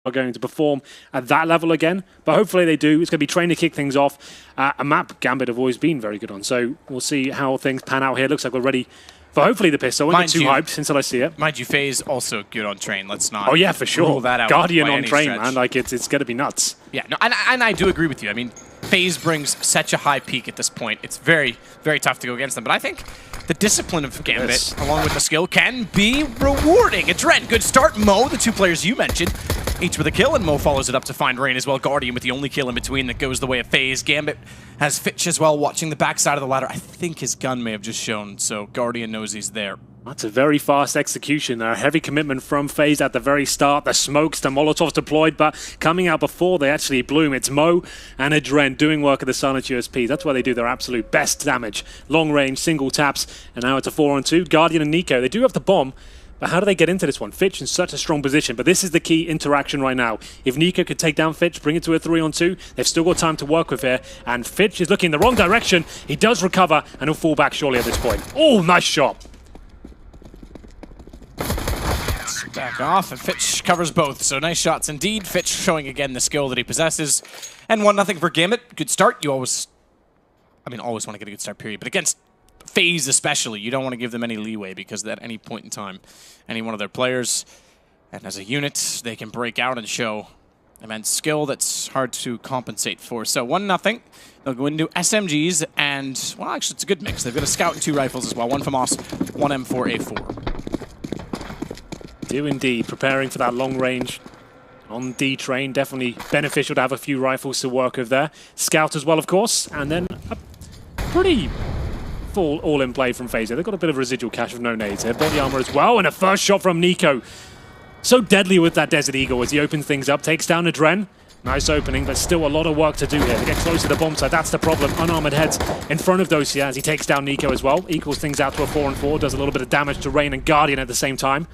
are going to perform at that level again, but hopefully they do. It's going to be trained to kick things off. A map Gambit have always been very good on, so we'll see how things pan out here. Looks like we're ready for hopefully the pistol. I won't get too hyped until I see it. Mind you, FaZe also good on train. Let's not. Oh yeah, for sure. Rule that out Guardian on train, stretch. man. Like it's going to be nuts. Yeah, no, and I do agree with you. I mean, FaZe brings such a high peak at this point. It's very, very tough to go against them. But I think the discipline of Gambit, along with the skill, can be rewarding. Adren, good start. Mo, the two players you mentioned, each with a kill, and Mo follows it up to find Rain as well. Guardian with the only kill in between that goes the way of FaZe. Gambit has Fitch as well, watching the backside of the ladder. I think his gun may have just shown, so Guardian knows he's there. That's a very fast execution. A heavy commitment from FaZe at the very start. The smokes, the Molotovs deployed, but coming out before they actually bloom. It's Mo and Adren doing work at the silent USPs. That's where they do their absolute best damage. Long range, single taps, and now it's a 4-on-2. Guardian and Nico, they do have the bomb, but how do they get into this one? Fitch in such a strong position, but this is the key interaction right now. If Nico could take down Fitch, bring it to a 3-on-2, they've still got time to work with here, and Fitch is looking in the wrong direction. He does recover, and he'll fall back surely at this point. Oh, nice shot. Back off, and Fitch covers both. So nice shots indeed. Fitch showing again the skill that he possesses. And 1-0 for Gambit. Good start. You always want to get a good start, period. But against FaZe especially, you don't want to give them any leeway because at any point in time, any one of their players, and as a unit, they can break out and show immense skill that's hard to compensate for. So 1-0. They'll go into SMGs, and, well, actually, it's a good mix. They've got a scout and 2 rifles as well. One FAMAS, one M4A4. Do indeed, preparing for that long range on D train. Definitely beneficial to have a few rifles to work with there. Scout as well, of course, and then a pretty full all-in play from FaZe. They've got a bit of residual cache of no nades here. Body armor as well, and a first shot from Nico. So deadly with that Desert Eagle as he opens things up, takes down Adren. Nice opening, but still a lot of work to do here. To get close to the bomb site, that's the problem. Unarmored heads in front of Dosia as he takes down Nico as well. Equals things out to a 4-on-4, does a little bit of damage to Rain and Guardian at the same time.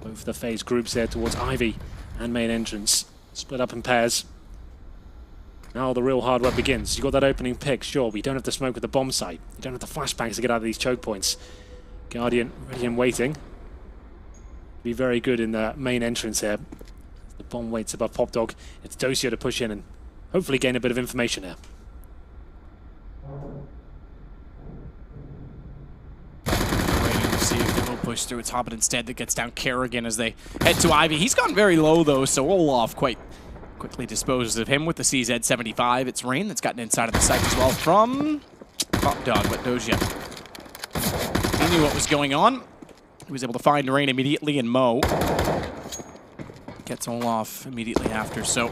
Both the FaZe groups there towards Ivy and main entrance. Split up in pairs. Now the real hard work begins. You got that opening pick, sure, but you don't have to smoke with the bomb site. You don't have the flashbangs to get out of these choke points. Guardian ready and waiting. Be very good in the main entrance here. The bomb waits above Pop Dog. It's Dosia to push in and hopefully gain a bit of information here. Waiting to see if they will push through. It's Hobbit instead that gets down Kerrigan as they head to Ivy. He's gone very low though, so Olaf quite quickly disposes of him with the CZ-75. It's Rain that's gotten inside of the site as well from Pop Dog, but Dosia. He knew what was going on. He was able to find Rain immediately, and Mo gets Olaf immediately after. So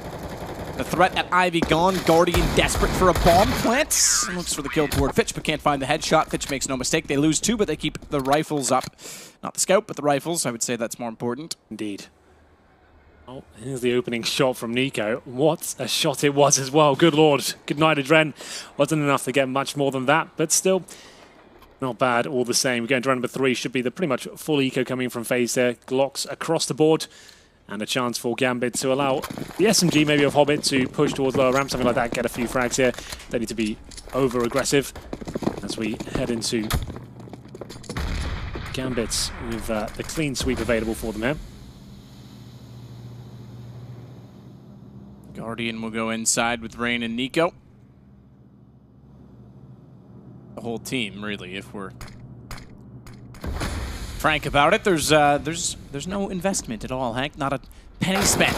the threat at Ivy gone. Guardian desperate for a bomb plant. Looks for the kill toward Fitch, but can't find the headshot. Fitch makes no mistake. They lose 2, but they keep the rifles up. Not the scout, but the rifles. I would say that's more important. Indeed. Oh, here's the opening shot from Nico. What a shot it was as well. Good lord. Good night, Adren. Wasn't enough to get much more than that, but still not bad all the same. We're going to round number 3. Should be the pretty much full eco coming from FaZe there. Glocks across the board. And a chance for Gambit to allow the SMG maybe of Hobbit to push towards lower ramp, something like that, get a few frags here. They need to be over-aggressive as we head into Gambits with the clean sweep available for them here. Guardian will go inside with Rain and Nico. The whole team, really, if we're frank about it. There's no investment at all, Hank. Not a penny spent.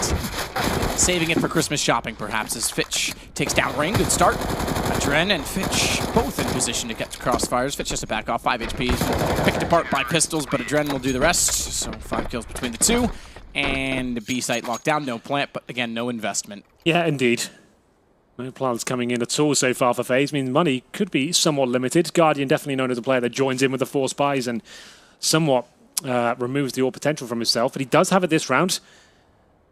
Saving it for Christmas shopping, perhaps, as Fitch takes down Rain. Good start. Adren and Fitch both in position to get to crossfires. Fitch has to back off. 5 HP. Picked apart by pistols, but Adren will do the rest. So 5 kills between the two. And the B site locked down. No plant, but again, no investment. Yeah, indeed. No plants coming in at all so far for FaZe. I mean, money could be somewhat limited. Guardian definitely known as a player that joins in with the 4 spies and somewhat removes the all potential from himself. But he does have it this round.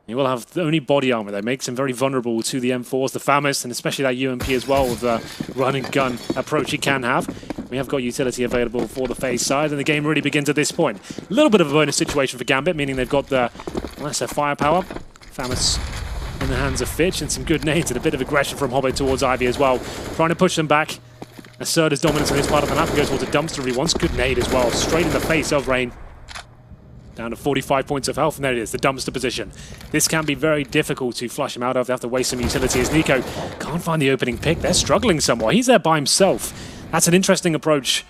He will have only body armor that makes him very vulnerable to the M4s, the FAMAS, and especially that UMP as well with the run and gun approach he can have. We have got utility available for the FaZe side, and the game really begins at this point. A little bit of a bonus situation for Gambit, meaning they've got the lesser firepower. FAMAS in the hands of Fitch, and some good nades and a bit of aggression from Hobbit towards Ivy as well. Trying to push them back. Assert his dominance in this part of the map and goes towards a dumpster if he wants. Good nade as well, straight in the face of Rain. Down to 45 points of health, and there it is, the dumpster position. This can be very difficult to flush him out of. They have to waste some utility as Nico can't find the opening pick. They're struggling somewhat. He's there by himself. That's an interesting approach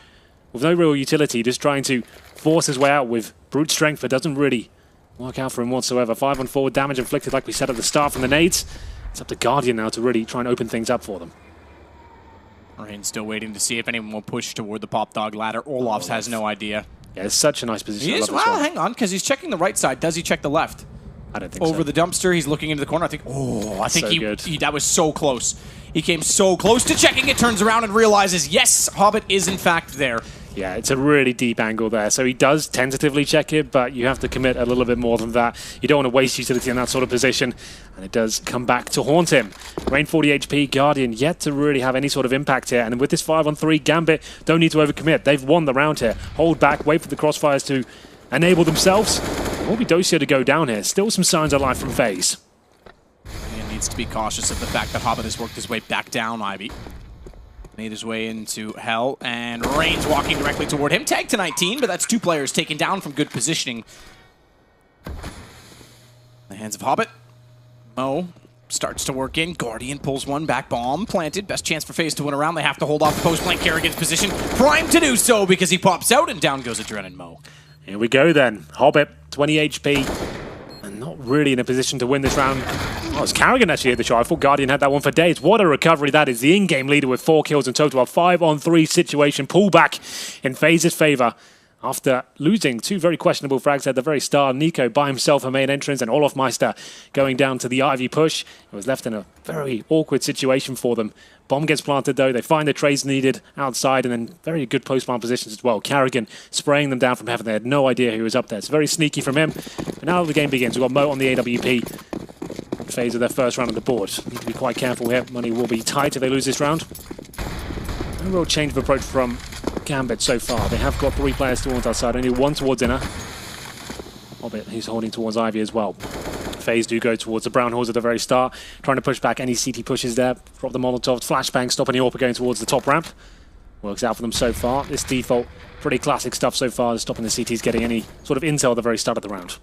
with no real utility, just trying to force his way out with brute strength, but doesn't really work out for him whatsoever. 5-on-4 damage inflicted, like we said at the start from the nades. It's up to Guardian now to really try and open things up for them. Rain's still waiting to see if anyone will push toward the pop dog ladder. Olafs has no idea. Yeah, it's such a nice position. He is, well, hang on, because he's checking the right side. Does he check the left? I don't think so. Over the dumpster, he's looking into the corner. I think So he that was so close. He came so close to checking it, turns around and realizes, yes, Hobbit is in fact there. Yeah, it's a really deep angle there. So he does tentatively check it, but you have to commit a little bit more than that. You don't want to waste utility in that sort of position, and it does come back to haunt him. Rain 40 HP, Guardian yet to really have any sort of impact here, and with this 5-on-3, Gambit don't need to overcommit. They've won the round here. Hold back, wait for the crossfires to enable themselves. It will be Dosia to go down here. Still some signs of life from FaZe. He needs to be cautious of the fact that Hobbit has worked his way back down, Ivy. Made his way into Hell, and Rain's walking directly toward him. Tag to 19, but that's two players taken down from good positioning. The hands of Hobbit. Mo starts to work in. Guardian pulls one back. Bomb planted. Best chance for FaZe to win around. They have to hold off the post-blank Kerrigan's position. Prime to do so because he pops out, and down goes Adrenaline Mo. Here we go then. Hobbit, 20 HP. And not really in a position to win this round. Oh, it's Kerrigan actually hit the shot. I thought Guardian had that one for days. What a recovery that is. The in-game leader with 4 kills in total. A 5-on-3 situation. Pullback in FaZe's favor. After losing 2 very questionable frags at the very start, Nico by himself a main entrance, and Olaf Meister going down to the Ivy push. It was left in a very awkward situation for them. Bomb gets planted though, they find the trades needed outside, and then very good post-plant positions as well. Kerrigan spraying them down from heaven. They had no idea who was up there. It's very sneaky from him. But now the game begins. We've got Mo on the AWP. FaZe of their first round on the board. Need to be quite careful here. Money will be tight if they lose this round. No real change of approach from Gambit so far. They have got 3 players towards our side, only 1 towards inner. Hobbit, he's holding towards Ivy as well. FaZe do go towards the brown halls at the very start, trying to push back any CT pushes there. Drop the Molotov, flashbang, stopping the AWP going towards the top ramp. Works out for them so far. This default, pretty classic stuff so far, stopping the CTs getting any sort of intel at the very start of the round.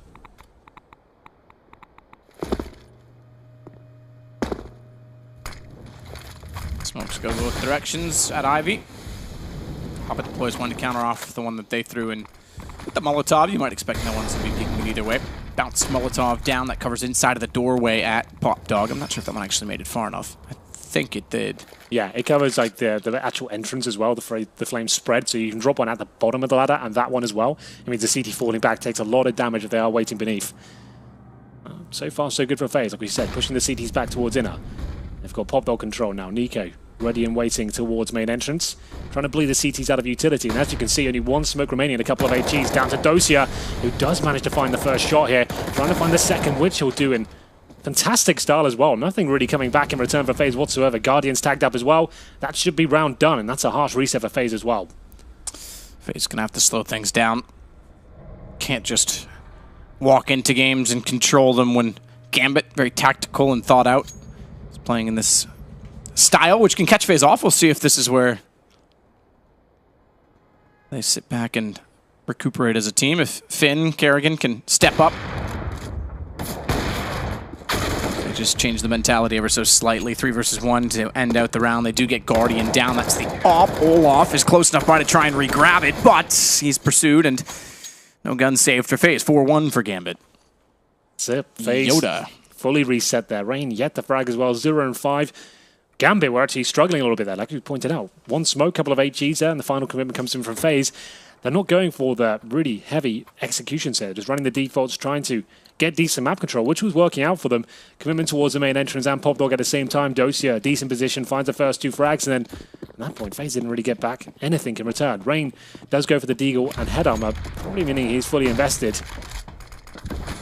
Smokes go both directions at Ivy. Hobbit deploys one to counter off the one that they threw in. With the Molotov, you might expect no one's going to be peeking either way. Bounce Molotov down, that covers inside of the doorway at Pop Dog. I'm not sure if that one actually made it far enough. I think it did. Yeah, it covers like the actual entrance as well, the flames spread, so you can drop one at the bottom of the ladder, and that one as well. It means the CT falling back takes a lot of damage if they are waiting beneath. So far, so good for FaZe, like we said, pushing the CTs back towards inner. They've got Pop Dog control now. Nico ready and waiting towards main entrance. Trying to bleed the CTs out of utility. And as you can see, only 1 smoke remaining and a couple of HGs down to Dosia, who does manage to find the first shot here. Trying to find the second, which he'll do in fantastic style as well. Nothing really coming back in return for FaZe whatsoever. Guardian's tagged up as well. That should be round done, and that's a harsh reset for FaZe as well. FaZe gonna have to slow things down. Can't just walk into games and control them when Gambit, very tactical and thought out, is playing in this style, which can catch FaZe off. We'll see if this is where they sit back and recuperate as a team. If Finn, Kerrigan can step up. They just change the mentality ever so slightly. 3 versus 1 to end out the round. They do get Guardian down. That's the AWP. Olaf is close enough by to try and re-grab it, but he's pursued and no gun saved for FaZe. 4-1 for Gambit. That's it. FaZe Yoda fully reset there. Rain yet to frag as well. 0 and 5. Gambit were actually struggling a little bit there, like you pointed out. 1 smoke, couple of HGs there, and the final commitment comes in from FaZe. They're not going for the really heavy executions here, just running the defaults, trying to get decent map control, which was working out for them. Commitment towards the main entrance and Pop Dog at the same time. Dosia, decent position, finds the first 2 frags, and then at that point, FaZe didn't really get back anything in return. Rain does go for the deagle and head armor, probably meaning he's fully invested.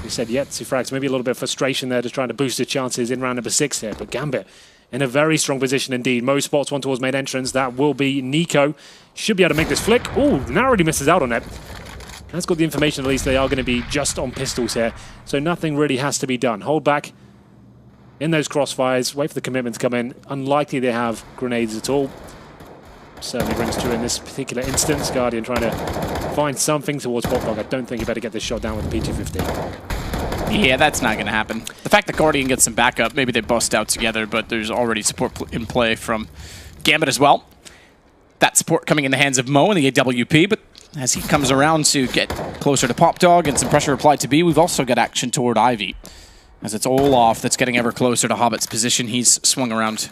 We said yet 2 frags, maybe a little bit of frustration there, just trying to boost his chances in round number 6 here, but Gambit in a very strong position indeed. Mo spots one towards main entrance. That will be Nico. Should be able to make this flick. Ooh, narrowly misses out on it. That's got the information at least they are going to be just on pistols here. So nothing really has to be done. Hold back in those crossfires. Wait for the commitment to come in. Unlikely they have grenades at all. Certainly rings true in this particular instance. Guardian trying to find something towards Popdog. I don't think you better get this shot down with the P250. Yeah, that's not going to happen. The fact that Guardian gets some backup, maybe they bust out together, but there's already support in play from Gambit as well. That support coming in the hands of Mo and the AWP, but as he comes around to get closer to Popdog and some pressure applied to B, we've also got action toward Ivy. As it's Olaf that's getting ever closer to Hobbit's position, he's swung around.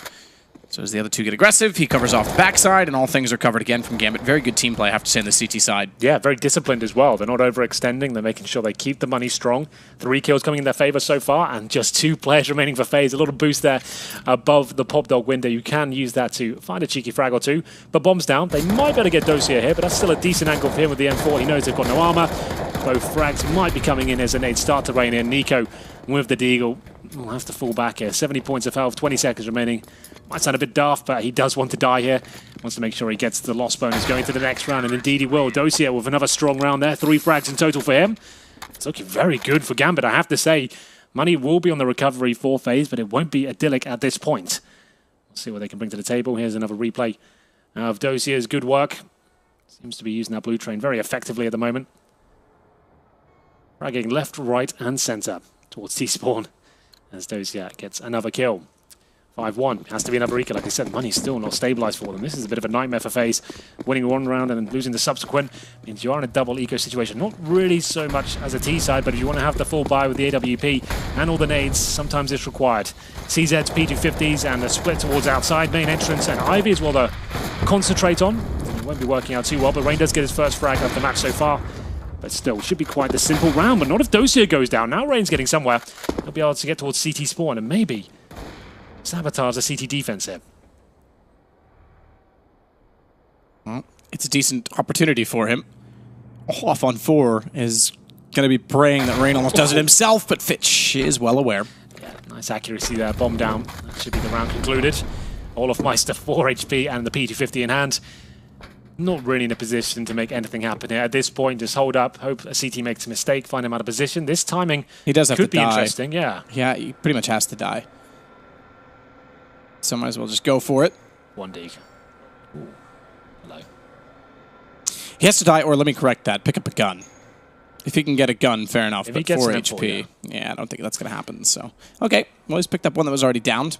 So as the other two get aggressive, he covers off the backside, and all things are covered again from Gambit. Very good team play, I have to say, on the CT side. Yeah, very disciplined as well. They're not overextending. They're making sure they keep the money strong. 3 kills coming in their favor so far, and just 2 players remaining for FaZe. A little boost there above the Popdog window. You can use that to find a cheeky frag or 2. But bombs down. They might be able to get Dossier here, but that's still a decent angle for him with the M4. He knows they've got no armor. Both frags might be coming in as the nades start to rain in. Nico with the Deagle will have to fall back here. 70 points of health, 20 seconds remaining. Might sound a bit daft, but he does want to die here. Wants to make sure he gets the loss bonus going to the next round, and indeed he will. Dossier with another strong round there. 3 frags in total for him. It's looking very good for Gambit, I have to say. Money will be on the recovery for FaZe, but it won't be idyllic at this point. We'll see what they can bring to the table. Here's another replay of Dossier's good work. Seems to be using that blue train very effectively at the moment. Fragging left, right, and center towards T-spawn as Dossier gets another kill. 5-1. Has to be another eco. Like I said, money's still not stabilized for them. This is a bit of a nightmare for FaZe. Winning one round and then losing the subsequent means you are in a double eco situation. Not really so much as a T side, but if you want to have the full buy with the AWP and all the nades, sometimes it's required. CZ's P250s and the split towards outside main entrance, and Ivy as well to concentrate on. It won't be working out too well, but Rain does get his first frag of the match so far. But still, should be quite the simple round, but not if Dossier goes down. Now Rain's getting somewhere. He'll be able to get towards CT spawn and maybe sabotage the CT defense here. Well, it's a decent opportunity for him. Olaf on 4 is going to be praying that Rain almost does it himself, but Fitch is well aware. Yeah, nice accuracy there. Bomb down. That should be the round concluded. Olaf Meister, 4 HP and the P250 in hand. Not really in a position to make anything happen here. At this point, just hold up, hope a CT makes a mistake, find him out of position. This timing he does have could to be die. Interesting, yeah. Yeah, he pretty much has to die. So might as well just go for it. 1 dig. Ooh. Hello. He has to die, or let me correct that, pick up a gun. If he can get a gun, fair enough, if but 4 HP. Yeah, I don't think that's going to happen, so. Okay, well, he's picked up one that was already downed.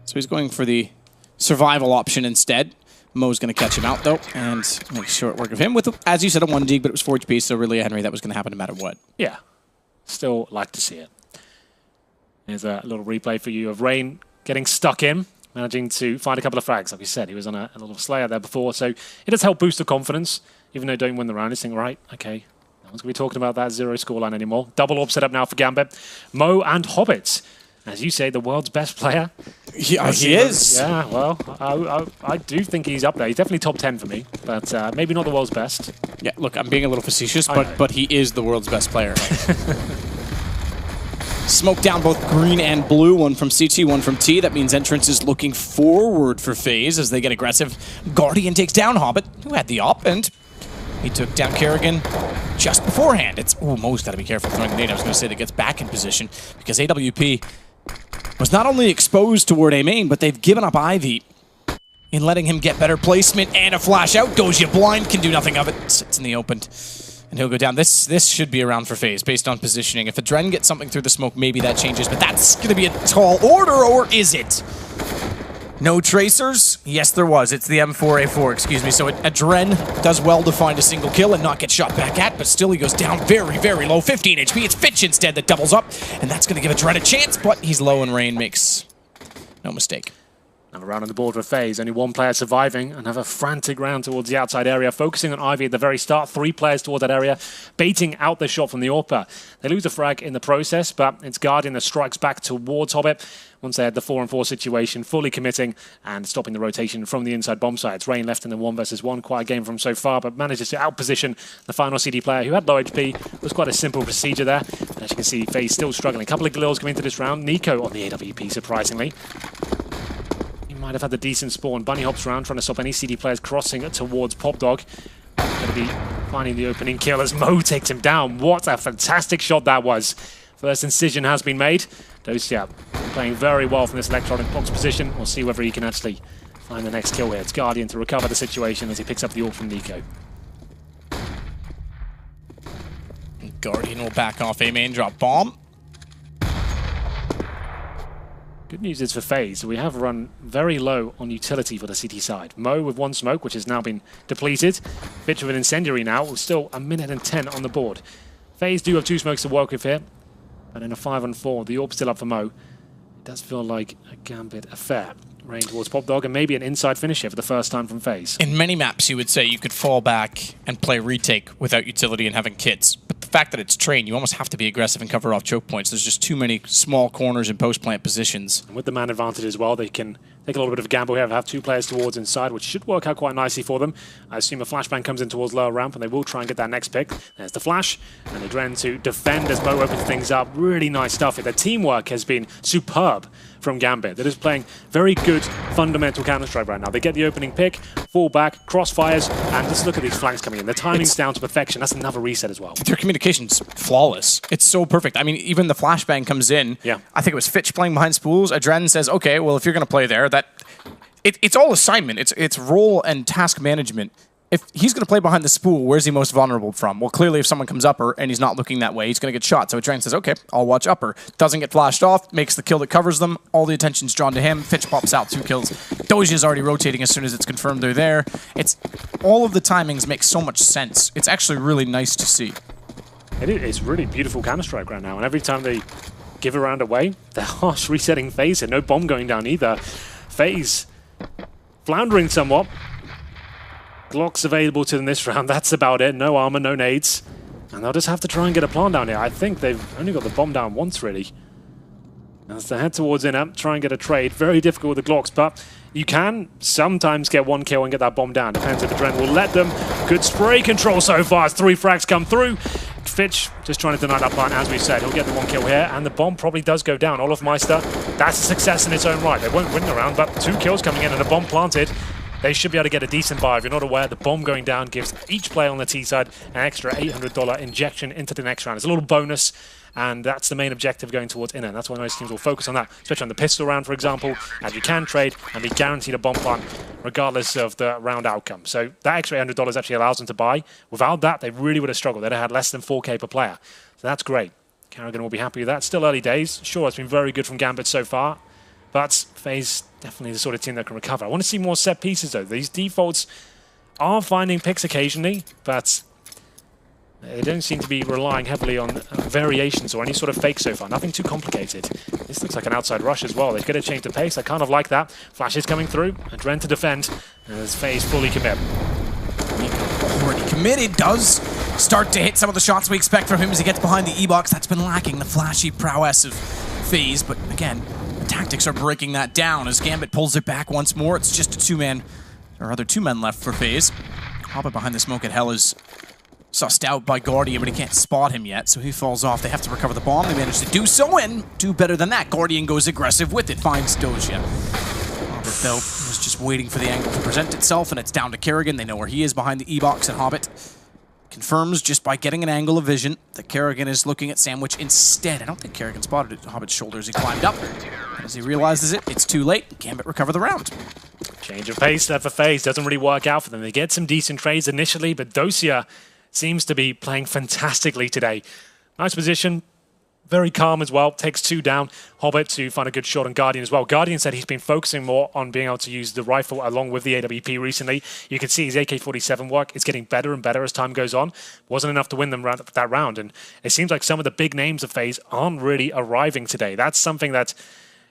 So he's going for the survival option instead. Mo's going to catch him out, though, and make short work of him with, as you said, a 1 dig, but it was 4 HP, so really a Henry that was going to happen no matter what. Yeah. Still like to see it. Here's a little replay for you of Rain getting stuck in, managing to find a couple of frags. Like we said, he was on a little slayer there before, so it does help boost the confidence. Even though don't win the round, just think, right, okay, no one's going to be talking about that 0 scoreline anymore. Double orb set up now for Gambit. Mo and Hobbit. As you say, the world's best player. Yeah, he is. Yeah, well, I do think he's up there. He's definitely top 10 for me, but maybe not the world's best. Yeah, look, I'm being a little facetious, but he is the world's best player. Smoke down both green and blue, one from CT, one from T. That means entrance is looking forward for FaZe as they get aggressive. Guardian takes down Hobbit, who had the op, and he took down Kerrigan just beforehand. It's, ooh, Mo's got to be careful throwing the nade. I was going to say that gets back in position because AWP was not only exposed toward A main, but they've given up Ivy in letting him get better placement and a flash out. Doja blind, can do nothing of it. Sits in the open. And he'll go down. This should be a round for FaZe based on positioning. If Adren gets something through the smoke, maybe that changes, but that's going to be a tall order, or is it? No tracers? Yes, there was. It's the M4A4, excuse me. So Adren does well to find a single kill and not get shot back at, but still he goes down very, very low. 15 HP. It's Fitch instead that doubles up, and that's going to give Adren a chance, but he's low and Rain makes no mistake. Another round on the board for FaZe. Only 1 player surviving. Another frantic round towards the outside area. Focusing on Ivy at the very start. 3 players towards that area. Baiting out the shot from the AWPer. They lose a frag in the process, but it's Guardian that strikes back towards Hobbit. Once they had the 4-on-4 situation, fully committing and stopping the rotation from the inside bomb side. It's Rain left in the 1 versus 1. Quiet game from so far, but manages to outposition the final CD player who had low HP. It was quite a simple procedure there. As you can see, FaZe still struggling. A couple of glills coming into this round. Nico on the AWP, surprisingly. Might have had the decent spawn. Bunny hops around trying to stop any CD players crossing towards Popdog. Going to be finding the opening kill as Mo takes him down. What a fantastic shot that was. First incision has been made. Dosia playing very well from this electronic box position. We'll see whether he can actually find the next kill here. It's Guardian to recover the situation as he picks up the ult from Nico. Guardian will back off a main drop bomb. Good news is for FaZe, we have run very low on utility for the CT side. Mo with one smoke, which has now been depleted. Fitch with an incendiary now, with still 1:10 on the board. FaZe do have 2 smokes to work with here, but in a 5-on-4, the AWP's still up for Mo. It does feel like a Gambit affair. Rain towards Pop Dog, and maybe an inside finish here for the first time from FaZe. In many maps, you would say you could fall back and play retake without utility and having kits. But the fact that it's train, you almost have to be aggressive and cover off choke points. There's just too many small corners and post-plant positions. And with the man advantage as well, they can take a little bit of a gamble here, have 2 players towards inside, which should work out quite nicely for them. I assume a flashbang comes in towards lower ramp, and they will try and get that next pick. There's the flash, and the Dren to defend as Mo opens things up. Really nice stuff here. The teamwork has been superb from Gambit. They're just playing very good fundamental Counter-Strike right now. They get the opening pick, fall back, crossfires, and just look at these flanks coming in. The timing's down to perfection. That's another reset as well. Their communication's flawless. It's so perfect. I mean, even the flashbang comes in. Yeah. I think it was Fitch playing behind spools. Adren says, okay, well, if you're going to play there, it's all assignment. It's role and task management. If he's going to play behind the spool, where's he most vulnerable from? Well, clearly if someone comes upper and he's not looking that way, he's going to get shot. So Adren says, okay, I'll watch upper. Doesn't get flashed off, makes the kill that covers them. All the attention's drawn to him. Fitch pops out 2 kills. Doji's already rotating as soon as it's confirmed they're there. All of the timings make so much sense. It's actually really nice to see. It's really beautiful Counter-Strike right now, and every time they give a round away, they're harsh resetting FaZe here. No bomb going down either. FaZe floundering somewhat. Glocks available to them this round. That's about it. No armor, no nades. And they'll just have to try and get a plant down here. I think they've only got the bomb down once, really. As they head towards inner, try and get a trade. Very difficult with the Glocks, but you can sometimes get 1 kill and get that bomb down. Depends if the Dren will let them. Good spray control so far as 3 frags come through. Fitch just trying to deny that plant, as we said. He'll get the 1 kill here, and the bomb probably does go down. Olaf Meister, that's a success in its own right. They won't win the round, but 2 kills coming in and a bomb planted. They should be able to get a decent buy. If you're not aware, the bomb going down gives each player on the T side an extra $800 injection into the next round. It's a little bonus, and that's the main objective going towards inner. And that's why most teams will focus on that, especially on the pistol round, for example, as you can trade and be guaranteed a bomb plant regardless of the round outcome. So that extra $800 actually allows them to buy. Without that, they really would have struggled. They'd have had less than 4K per player. So that's great. Karrigan will be happy with that. Still early days. Sure, it's been very good from Gambit so far, but FaZe definitely the sort of team that can recover. I want to see more set pieces, though. These defaults are finding picks occasionally, but they don't seem to be relying heavily on variations or any sort of fake so far. Nothing too complicated. This looks like an outside rush as well. They've got to change the pace. I kind of like that. Flashes coming through. And Dren to defend as FaZe fully commit. Already committed, does start to hit some of the shots we expect from him as he gets behind the E-box. That's been lacking, the flashy prowess of FaZe, but again, the tactics are breaking that down as Gambit pulls it back once more. It's just a 2-man, or rather 2 men left for FaZe. Hobbit behind the smoke at Hell is sussed out by Guardian, but he can't spot him yet, so he falls off. They have to recover the bomb. They manage to do so, and do better than that. Guardian goes aggressive with it, finds Doja. Hobbit, though, was just waiting for the angle to present itself, and it's down to Karrigan. They know where he is behind the E-box, and Hobbit confirms just by getting an angle of vision that Karrigan is looking at Sandwich instead. I don't think Karrigan spotted it. Hobbit's shoulders. He climbed up. As he realizes it, it's too late. Gambit recover the round. Change of pace there for FaZe. Doesn't really work out for them. They get some decent trades initially, but Dosia seems to be playing fantastically today. Nice position. Very calm as well. Takes 2 down. Hobbit to find a good shot on Guardian as well. Guardian said he's been focusing more on being able to use the rifle along with the AWP recently. You can see his AK-47 work is getting better and better as time goes on. Wasn't enough to win them that round. And it seems like some of the big names of FaZe aren't really arriving today. That's something that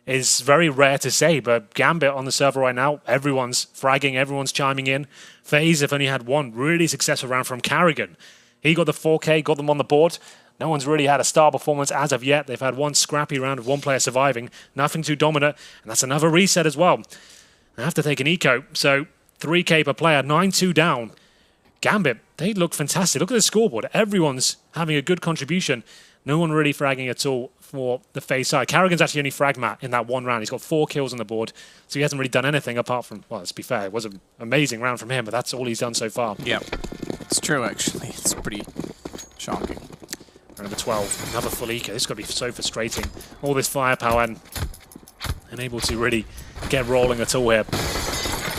is very rare to say, but Gambit on the server right now, everyone's fragging, everyone's chiming in. FaZe have only had 1 really successful round from Karrigan. He got the 4K, got them on the board. No one's really had a star performance as of yet. They've had 1 scrappy round of 1 player surviving. Nothing too dominant, and that's another reset as well. They have to take an eco, so 3K per player, 9-2 down. Gambit, they look fantastic. Look at the scoreboard. Everyone's having a good contribution. No one really fragging at all for the FaZe side. Karrigan's actually only frag mat in that 1 round. He's got 4 kills on the board, so he hasn't really done anything apart from, well, let's be fair, it was an amazing round from him, but that's all he's done so far. Yeah, it's true, actually. It's pretty shocking. Number 12, another full eco. This has got to be so frustrating. All this firepower and unable to really get rolling at all here.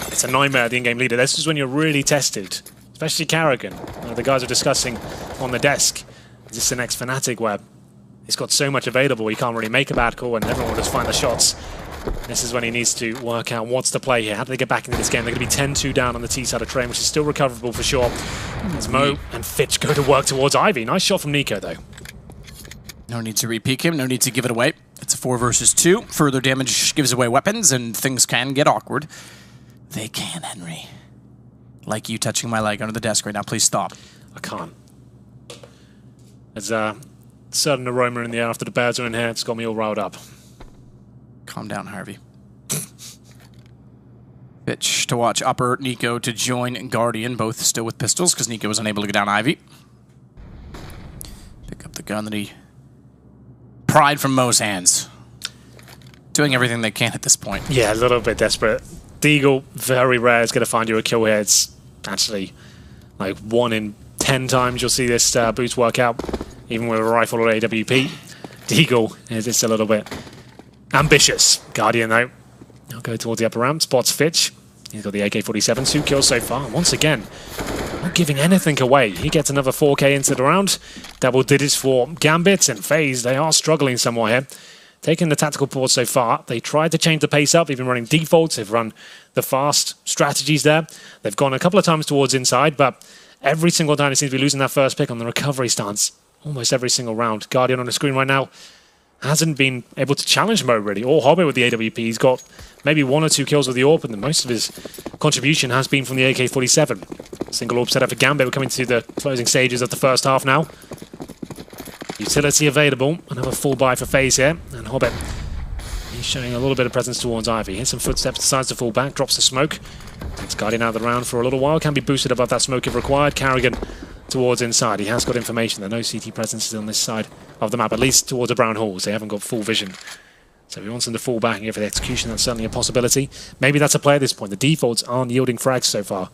It's a nightmare, the in-game leader. This is when you're really tested, especially Karrigan. The guys are discussing on the desk. Is this the next Fnatic where he's got so much available he can't really make a bad call and everyone will just find the shots? This is when he needs to work out what's the play here. How do they get back into this game? They're going to be 10-2 down on the T side of train, which is still recoverable for sure. As Mo and Fitch go to work towards Ivy. Nice shot from Nico, though. No need to re-peek him, no need to give it away. It's a 4 versus 2. Further damage gives away weapons, and things can get awkward. They can, Henry. Like you touching my leg under the desk right now. Please stop. I can't. There's a certain aroma in the air after the birds are in here. It's got me all riled up. Calm down, Harvey. Fitch to watch upper, Nico to join Guardian, both still with pistols, because Nico was unable to get down Ivy. Pick up the gun that he pried from Mo's hands. Doing everything they can at this point. Yeah, a little bit desperate. Deagle, very rare, is going to find you a kill here. It's actually like 1 in 10 times you'll see this boost work out, even with a rifle or AWP. Deagle is just a little bit ambitious. Guardian, though, he'll go towards the upper ramp, spots Fitch. He's got the AK-47, 2 kills so far. Once again, not giving anything away. He gets another 4K into the round. Double digits for Gambit and FaZe. They are struggling somewhat here. Taking the tactical pause so far. They tried to change the pace up. They've been running defaults. They've run the fast strategies there. They've gone a couple of times towards inside, but every single time they seem to be losing that first pick on the recovery stance. Almost every single round. Guardian on the screen right now hasn't been able to challenge Mo, really, or Hobbit with the AWP. He's got maybe 1 or 2 kills with the AWP, and most of his contribution has been from the AK-47. Single AWP set up for Gambit. We're coming to the closing stages of the first half now. Utility available. Another full buy for FaZe here. And Hobbit, he's showing a little bit of presence towards Ivy. Hits some footsteps, decides to fall back, drops the smoke. Takes Guardian out of the round for a little while. Can be boosted above that smoke if required. Carrigan towards inside. He has got information that no CT presence is on this side of the map, at least towards the brown halls. They haven't got full vision. So he wants them to fall back and go for the execution. That's certainly a possibility. Maybe that's a play at this point. The defaults aren't yielding frags so far.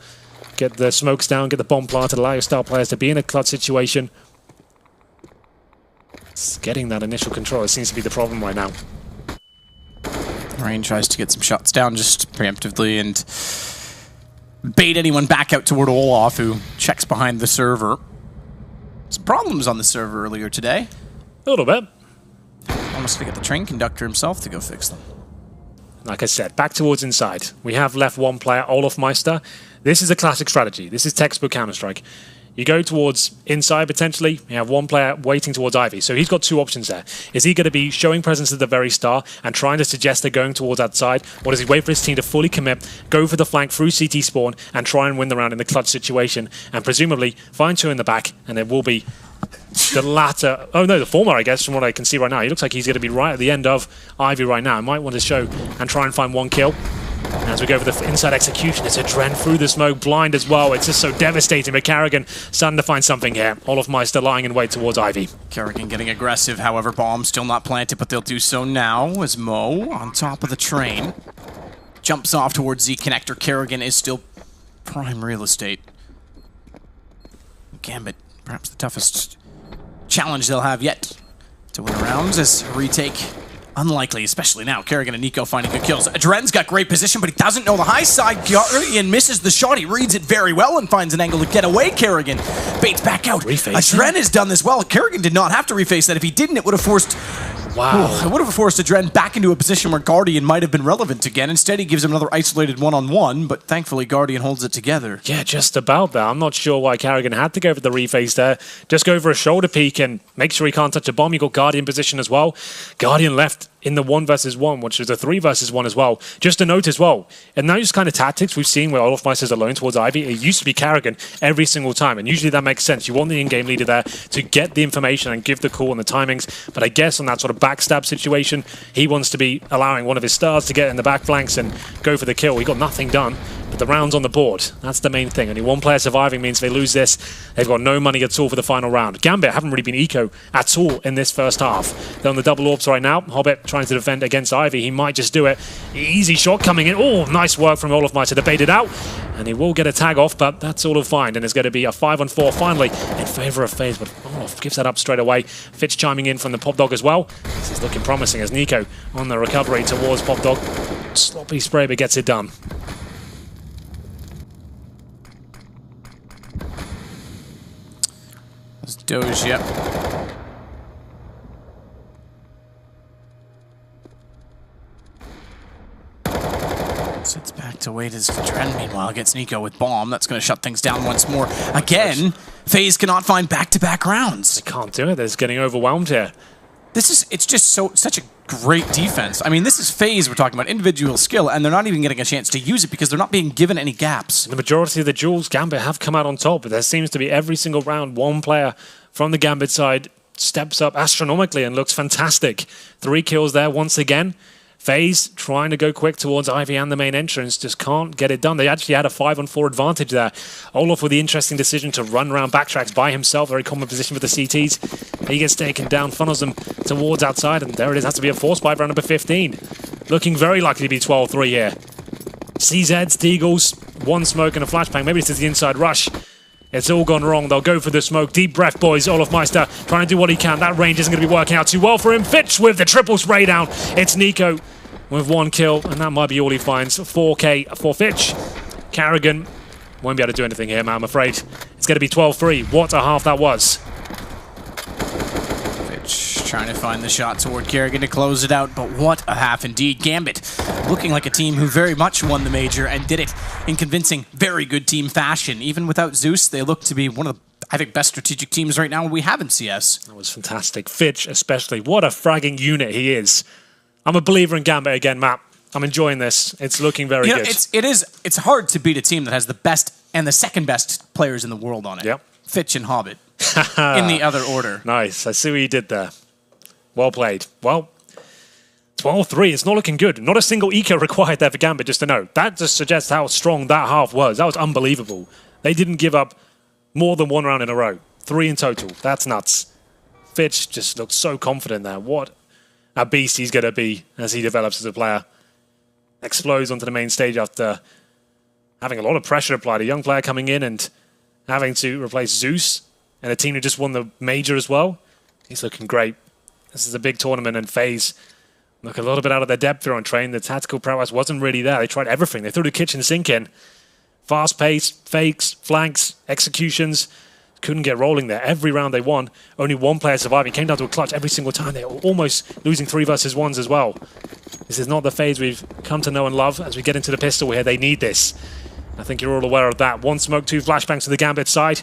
Get the smokes down, get the bomb planted, allow your star players to be in a clutch situation. Getting that initial control seems to be the problem right now. Rain tries to get some shots down just preemptively and bait anyone back out toward Olaf, who checks behind the server. Some problems on the server earlier today. A little bit. Almost to get the train conductor himself to go fix them. Like I said, back towards inside. We have left 1 player, Olaf Meister. This is a classic strategy. This is textbook Counter-Strike. You go towards inside, potentially. You have 1 player waiting towards Ivy. So he's got 2 options there. Is he going to be showing presence at the very start and trying to suggest they're going towards that side? Or does he wait for his team to fully commit, go for the flank through CT spawn, and try and win the round in the clutch situation? And presumably find 2 in the back, and it will be the latter. Oh no, the former, I guess, from what I can see right now. He looks like he's going to be right at the end of Ivy right now. Might want to show and try and find 1 kill. As we go for the inside execution, it's a Dren through the smoke, blind as well. It's just so devastating, but Carrigan starting to find something here. Olaf Meister lying in wait towards Ivy. Carrigan getting aggressive, however, bomb still not planted, but they'll do so now as Mo on top of the train jumps off towards Z connector. Carrigan is still prime real estate. Gambit, perhaps the toughest challenge they'll have yet to win rounds as a retake. Unlikely, especially now. Carrigan and Nico finding good kills. Dren's got great position, but he doesn't know the high side. Guardian misses the shot. He reads it very well and finds an angle to get away. Carrigan baits back out. Dren has done this well. Carrigan did not have to reface that. If he didn't, it would have forced... Wow. It would have forced Dren back into a position where Guardian might have been relevant again. Instead, he gives him another isolated one-on-one, but thankfully Guardian holds it together. Yeah, just about that. I'm not sure why Carrigan had to go for the reface there. Just go for a shoulder peek and make sure he can't touch a bomb. You got Guardian position as well. Guardian left in the 1 versus 1, which is a 3 versus 1 as well. Just a note as well, and those kind of tactics we've seen where Olaf Meister's alone towards Ivy, it used to be Carrigan every single time, and usually that makes sense. You want the in-game leader there to get the information and give the call and the timings, but I guess on that sort of backstab situation, he wants to be allowing one of his stars to get in the back flanks and go for the kill. He got nothing done, but the round's on the board. That's the main thing. Only 1 player surviving means they lose this. They've got no money at all for the final round. Gambit haven't really been eco at all in this first half. They're on the double orbs right now. Hobbit trying to defend against Ivy. He might just do it. Easy shot coming in. Oh, nice work from Olaf Meister to bait it out. And he will get a tag off, but that's all he'll find. And it's going to be a 5-on-4 finally in favor of FaZe. But Olaf gives that up straight away. Fitch chiming in from the Pop Dog as well. This is looking promising as Nico on the recovery towards Pop Dog. Sloppy spray, but gets it done. Doge, yep. Sits back to wait as Dren, meanwhile, gets Nico with bomb. That's going to shut things down once more. Again, FaZe cannot find back-to-back rounds. They can't do it. They're just getting overwhelmed here. It's just such a great defense. I mean, this is FaZe we're talking about, individual skill, and they're not even getting a chance to use it because they're not being given any gaps. The majority of the duels, Gambit have come out on top, but there seems to be every single round, one player from the Gambit side steps up astronomically and looks fantastic. 3 kills there once again. FaZe trying to go quick towards Ivy and the main entrance, just can't get it done. They actually had a 5-on-4 advantage there. Olaf with the interesting decision to run around backtracks by himself, very common position for the CTs. He gets taken down, funnels them towards outside, and there it is, has to be a force by round number 15. Looking very likely to be 12-3 here. CZs, Deagles, 1 smoke and a flashbang. Maybe this is the inside rush. It's all gone wrong. They'll go for the smoke. Deep breath, boys. Olaf Meister trying to do what he can. That range isn't going to be working out too well for him. Fitch with the triple spray down. It's Nico with 1 kill, and that might be all he finds. 4K for Fitch. Carrigan won't be able to do anything here, man, I'm afraid. It's going to be 12-3. What a half that was. Trying to find the shot toward Kerrigan to close it out, but what a half indeed. Gambit looking like a team who very much won the major and did it in convincing, very good team fashion. Even without Zeus, they look to be one of the, I think, best strategic teams right now we have in CS. That was fantastic. Fitch especially. What a fragging unit he is. I'm a believer in Gambit again, Matt. I'm enjoying this. It's looking very good. It's hard to beat a team that has the best and the second best players in the world on it. Yep. Fitch and Hobbit in the other order. Nice. I see what you did there. Well played. Well, 12-3. It's not looking good. Not a single eco required there for Gambit, just to know. That just suggests how strong that half was. That was unbelievable. They didn't give up more than 1 round in a row. 3 in total. That's nuts. Fitch just looks so confident there. What a beast he's going to be as he develops as a player. Explodes onto the main stage after having a lot of pressure applied. A young player coming in and having to replace Zeus and a team who just won the major as well. He's looking great. This is a big tournament, and FaZe look a little bit out of their depth here on train. The tactical prowess wasn't really there. They tried everything. They threw the kitchen sink in. Fast pace, fakes, flanks, executions. Couldn't get rolling there. Every round they won, only 1 player surviving. Came down to a clutch every single time. They were almost losing 3 versus 1s as well. This is not the FaZe we've come to know and love. As we get into the pistol here, they need this. I think you're all aware of that. 1 smoke, 2 flashbangs to the Gambit side.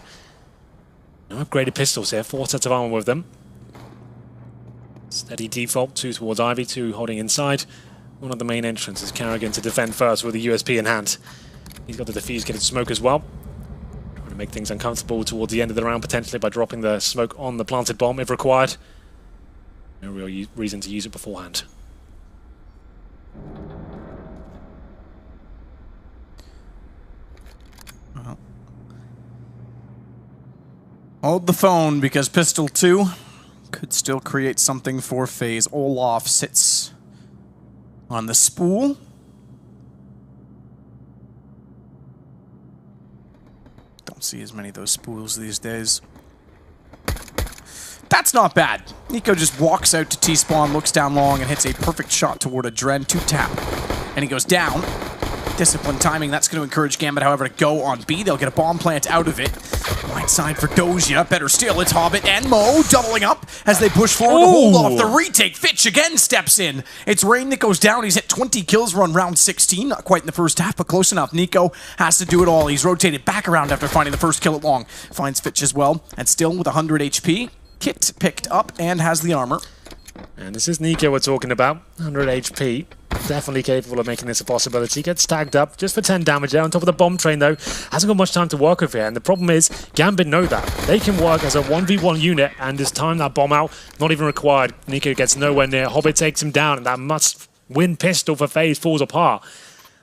No upgraded pistols here. 4 sets of armor with them. Steady default, 2 towards Ivy, 2 holding inside. 1 at the main entrance is Carrigan to defend first with the USP in hand. He's got the defuse, getting smoke as well. Trying to make things uncomfortable towards the end of the round, potentially by dropping the smoke on the planted bomb if required. No real reason to use it beforehand. Hold the phone, because Pistol 2 could still create something for FaZe. Olaf sits on the spool. Don't see as many of those spools these days. That's not bad. Nico just walks out to T-spawn, looks down long, and hits a perfect shot toward a Dren 2-tap. And he goes down. Disciplined timing. That's going to encourage Gambit, however, to go on B. They'll get a bomb plant out of it. Right side for Doja. Better still, it's Hobbit and Mo doubling up as they push forward to hold off the retake. Fitch again steps in. It's Rain that goes down. He's hit 20 kills run round 16. Not quite in the first half, but close enough. Nico has to do it all. He's rotated back around after finding the first kill at long. Finds Fitch as well, and still with 100 HP. Kit picked up and has the armor. And this is Nico we're talking about. 100 HP. Definitely capable of making this a possibility. Gets tagged up just for 10 damage there. On top of the bomb train, though, hasn't got much time to work with here. And the problem is, Gambit know that. They can work as a 1v1 unit, and just time that bomb out, not even required. Nico gets nowhere near. Hobbit takes him down, and that must-win pistol for FaZe falls apart.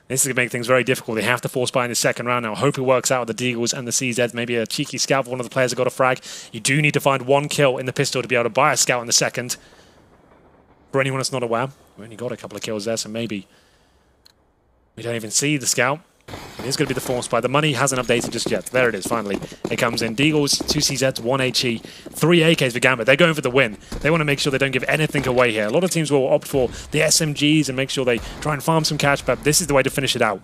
This is going to make things very difficult. They have to force buy in the second round now. I hope it works out with the Deagles and the CZs. Maybe a cheeky scout for one of the players that got a frag. You do need to find 1 kill in the pistol to be able to buy a scout in the second. For anyone that's not aware, we only got a couple of kills there, so maybe we don't even see the scout. It is going to be the force buy. The money hasn't updated just yet. There it is, finally. It comes in. Deagles, 2 CZs, 1 HE, 3 AKs for Gambit. They're going for the win. They want to make sure they don't give anything away here. A lot of teams will opt for the SMGs and make sure they try and farm some cash, but this is the way to finish it out.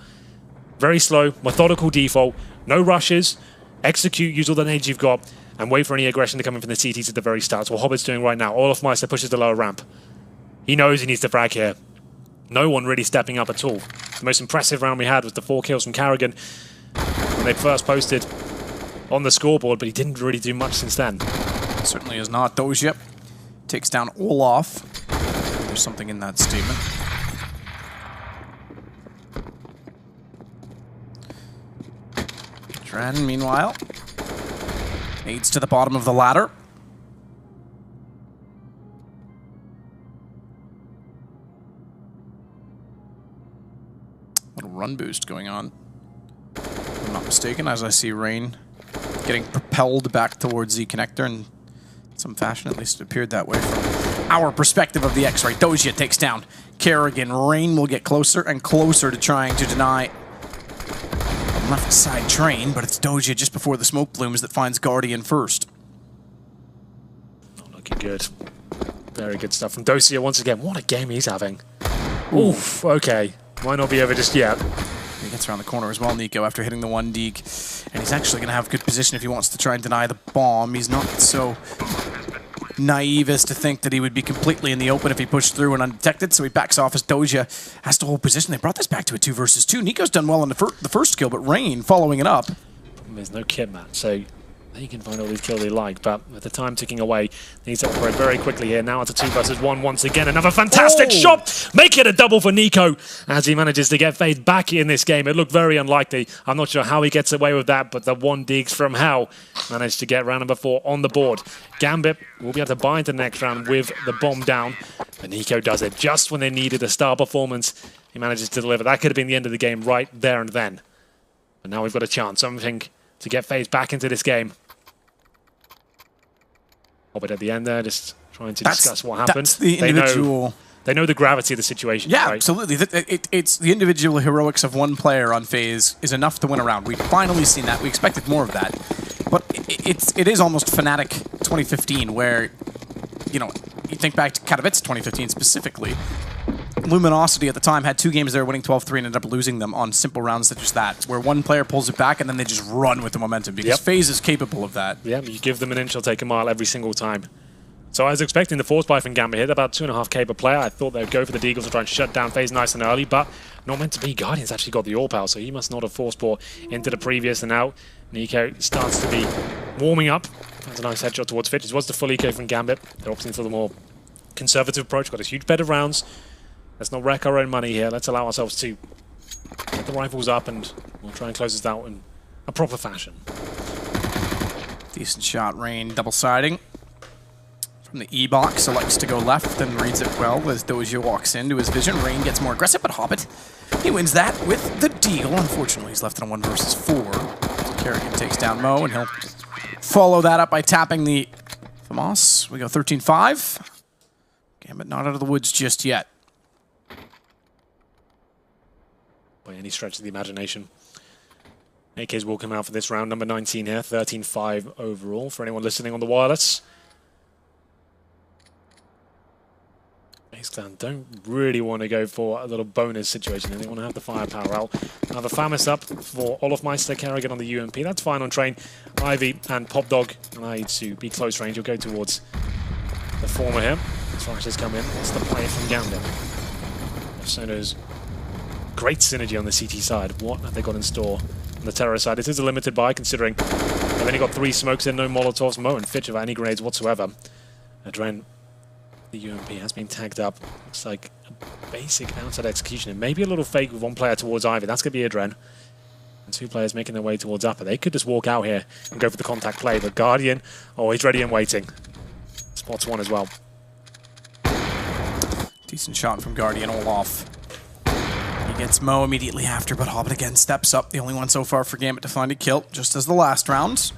Very slow, methodical default, no rushes, execute, use all the nades you've got, and wait for any aggression to come in from the CTs at the very start. That's what Hobbit's doing right now. Olaf Meister pushes the lower ramp. He knows he needs to frag here. No one really stepping up at all. The most impressive round we had was the 4 kills from Carrigan when they first posted on the scoreboard, but he didn't really do much since then. Certainly is not. Doja takes down Olaf. There's something in that statement. Dren, meanwhile, aids to the bottom of the ladder. Little run boost going on. If I'm not mistaken, as I see Rain getting propelled back towards the connector in some fashion. At least it appeared that way from our perspective of the X-ray. Doja takes down Kerrigan. Rain will get closer and closer to trying to deny left side train, but it's Doja just before the smoke blooms that finds Guardian first. Not looking good. Very good stuff from Dosia once again. What a game he's having. Oof, okay. Might not be over just yet. He gets around the corner as well, Nico, after hitting the 1 deke. And he's actually going to have good position if he wants to try and deny the bomb. He's not so naive as to think that he would be completely in the open if he pushed through and undetected, so he backs off as Doja has to hold position. They brought this back to a 2 versus 2. Nico's done well on the first kill, but Rain following it up. There's no kit match, so he can find all these kills he like, but with the time ticking away, he needs to operate very quickly here. Now it's a 2 versus 1 once again. Another fantastic shot! Make it a double for Nico as he manages to get FaZe back in this game. It looked very unlikely. I'm not sure how he gets away with that, but the 1 digs from hell managed to get round number 4 on the board. Gambit will be able to buy into the next round with the bomb down, but Nico does it just when they needed a star performance. He manages to deliver. That could have been the end of the game right there and then. But now we've got a chance, something to get FaZe back into this game. But at the end there, just trying to discuss what happened. That's the individual. They know the gravity of the situation. Yeah, right? Absolutely. It's the individual heroics of one player on FaZe is enough to win a round. We've finally seen that. We expected more of that. But it is almost Fnatic 2015, where, you know, you think back to Katowice 2015 specifically. Luminosity at the time had 2 games they were winning 12-3 and ended up losing them on simple rounds such as that, where one player pulls it back and then they just run with the momentum, because FaZe is capable of that. Yeah, you give them an inch, they'll take a mile every single time. So I was expecting the force buy from Gambit here, about 2.5k per player. I thought they'd go for the Deagles to try and shut down FaZe nice and early, but not meant to be. Guardian's actually got the all power, so he must not have force bought into the previous, and now Nico starts to be warming up. That's a nice headshot towards Fitch. It was the full eco from Gambit. They're opting for the more conservative approach, got a huge bed of rounds. Let's not wreck our own money here. Let's allow ourselves to get the rifles up, and we'll try and close this out in a proper fashion. Decent shot, Rain double-siding. From the E-box, selects to go left and reads it well as Doja walks into his vision. Rain gets more aggressive, but Hobbit, he wins that with the deal. Unfortunately, he's left it on 1 versus 4. So Kerrigan takes down Mo, and he'll follow that up by tapping the FAMAS. We go 13-5. Gambit not out of the woods just yet. By any stretch of the imagination. AKs will come out for this round, number 19 here, 13-5 overall for anyone listening on the wireless. FaZe Clan don't really want to go for a little bonus situation, they want to have the firepower out. Now the FAMAS up for Olofmeister, Kerrigan on the UMP, that's fine on train. Ivy and Popdog allow you to be close range, you'll go towards the former here. Flashes come in, what's the play from Gambit? Sono's great synergy on the CT side. What have they got in store on the terror side? This is a limited buy, considering they've only got 3 smokes in, no Molotovs. Mo and Fitch without any grenades whatsoever. Adren, the UMP has been tagged up. Looks like a basic outside execution, and maybe a little fake with 1 player towards Ivy. That's going to be Adren. And 2 players making their way towards Upper. They could just walk out here and go for the contact play, but Guardian always ready and waiting. Spots 1 as well. Decent shot from Guardian Olaf. He gets Mo immediately after, but Hobbit again steps up. The only one so far for Gambit to find a kill, just as the last round.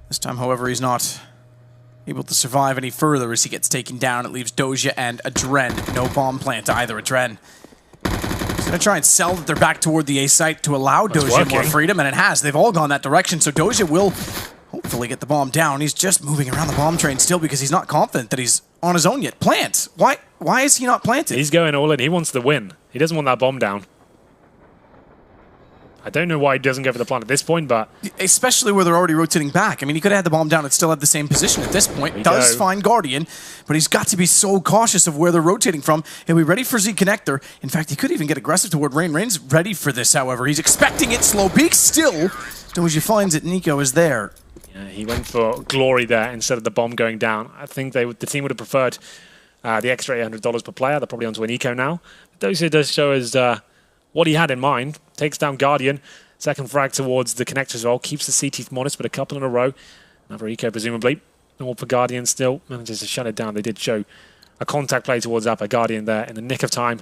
This time, however, he's not able to survive any further as he gets taken down. It leaves Doja and Adren. No bomb plant either. Adren he's going to try and sell that they're back toward the A site to allow Doja more freedom, and it has. They've all gone that direction, so Doja will hopefully get the bomb down. He's just moving around the bomb train still because he's not confident that he's on his own yet. Plant! Why is he not planted? He's going all in. He wants the win. He doesn't want that bomb down. I don't know why he doesn't go for the plant at this point, but... Especially where they're already rotating back. I mean, he could have had the bomb down and still have the same position at this point. He does find Guardian, but he's got to be so cautious of where they're rotating from. He'll be ready for Z Connector. In fact, he could even get aggressive toward Rain. Rain's ready for this, however. He's expecting it. Slow peek still. Doji finds it. Nico is there. Yeah, he went for Glory there instead of the bomb going down. I think the team would have preferred the extra $800 per player. They're probably onto an eco now. Doji does show us what he had in mind. Takes down Guardian. Second frag towards the connector as well. Keeps the CT modest, but a couple in a row. Another eco, presumably. All for Guardian still. Manages to shut it down. They did show a contact play towards Upper. Guardian there in the nick of time.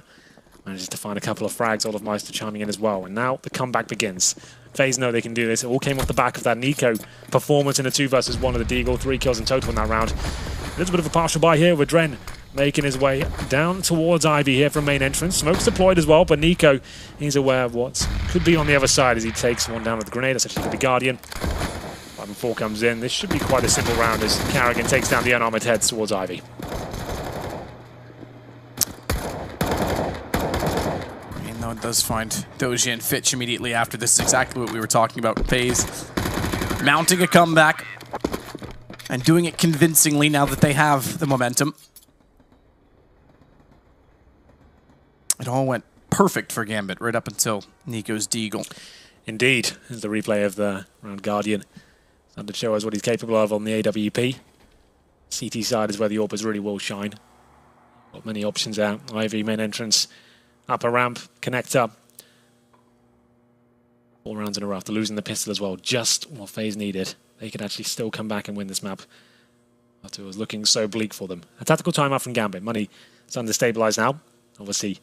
Manages to find a couple of frags. All of Meister chiming in as well. And now the comeback begins. FaZe know they can do this. It all came off the back of that Nico performance in a 2 versus 1 of the Deagle. 3 kills in total in that round. A little bit of a partial buy here with Dren making his way down towards Ivy here from main entrance. Smoke's deployed as well, but Nico, he's aware of what could be on the other side as he takes one down with the grenade. That's actually going to be Guardian. 5-4 comes in. This should be quite a simple round as Carrigan takes down the unarmored heads towards Ivy. Rain, though, does find Doji and Fitch immediately after. This is exactly what we were talking about. FaZe mounting a comeback and doing it convincingly now that they have the momentum. It all went perfect for Gambit right up until Nico's Deagle. Indeed, as the replay of the round Guardian started to show us what he's capable of on the AWP. CT side is where the AWPers really will shine. Got many options out. Ivy, main entrance, upper ramp, connect up. 4 rounds in a row after losing the pistol as well. Just what FaZe needed. They could actually still come back and win this map after it was looking so bleak for them. A tactical timeout from Gambit. Money starting to stabilize now. Obviously,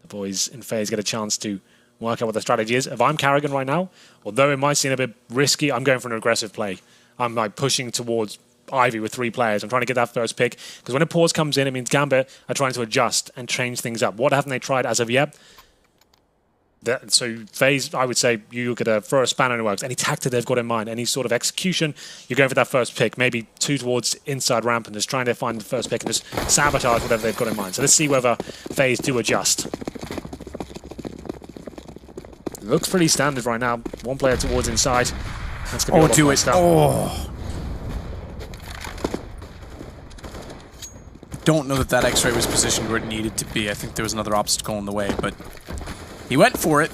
the boys in FaZe get a chance to work out what the strategy is. If I'm Carrigan right now, although it might seem a bit risky, I'm going for an aggressive play. I'm like pushing towards Ivy with 3 players. I'm trying to get that first pick. Because when a pause comes in, it means Gambit are trying to adjust and change things up. What haven't they tried as of yet? So FaZe, I would say, you could throw a spanner in the works. Any tactic they've got in mind, any sort of execution, you're going for that first pick. Maybe 2 towards inside ramp and just trying to find the first pick and just sabotage whatever they've got in mind. So let's see whether FaZe do adjust. Looks pretty standard right now. 1 player towards inside. That's going to be do it. Oh. Don't know that that X-ray was positioned where it needed to be. I think there was another obstacle in the way, but he went for it.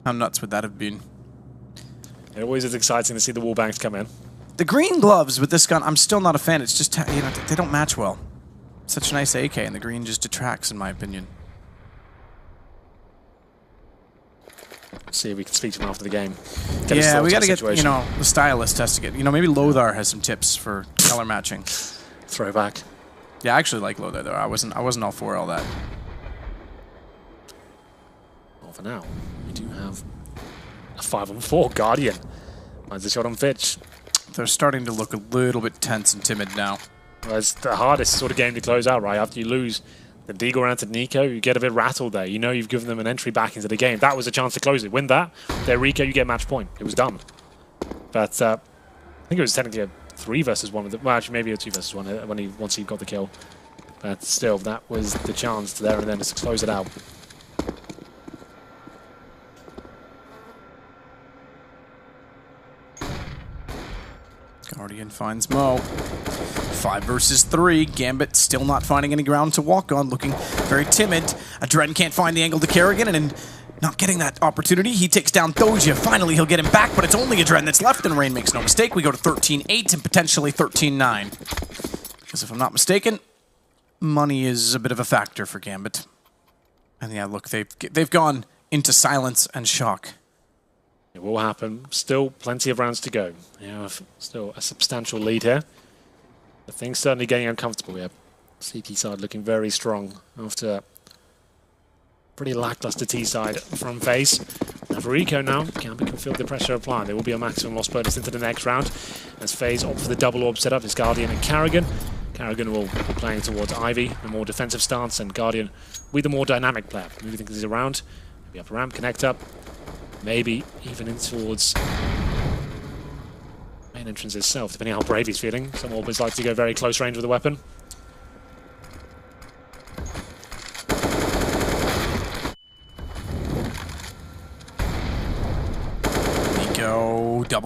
How nuts would that have been? It always is exciting to see the wall banks come in. The green gloves with this gun, I'm still not a fan. It's just, you know, they don't match well. Such a nice AK, and the green just detracts, in my opinion. See if we can speak to him after the game. Yeah, we got to get, you know, the stylist has to get, you know, maybe Lothar has some tips for color matching. Throwback. Yeah, I actually like Lothar though. I wasn't all for all that. Well, for now, we do have a 5-on-4 Guardian. Finds the shot on Fitch. They're starting to look a little bit tense and timid now. Well, it's the hardest sort of game to close out, right? After you lose the Deagle round to Nico, you get a bit rattled there. You know you've given them an entry back into the game. That was a chance to close it. Win that, there Rico, you get match point. It was done. But I think it was technically a 3 versus 1 with the, well, actually maybe a 2 versus 1 once he got the kill. But still, that was the chance there and then to close it out. Guardian finds Mo. 5 versus 3. Gambit still not finding any ground to walk on, looking very timid. Adren can't find the angle to Carrigan, and not getting that opportunity. He takes down Doja. Finally, he'll get him back, but it's only Adren that's left, and Rain makes no mistake. We go to 13-8 and potentially 13-9. Because if I'm not mistaken, money is a bit of a factor for Gambit. And yeah, look, they've gone into silence and shock. It will happen. Still plenty of rounds to go. You have still a substantial lead here. The thing's certainly getting uncomfortable here. CT side looking very strong after pretty lackluster T side from FaZe. Now for Eco now, Gambit can feel the pressure applying. There will be a maximum loss bonus into the next round as FaZe opt for the double orb setup. It's Guardian and Carrigan. Carrigan will be playing towards Ivy, the more defensive stance, and Guardian will be the more dynamic player. Moving things around, maybe up a ramp, connect up, maybe even in towards main entrance itself, depending on how brave he's feeling. Some orbers like to go very close range with a weapon.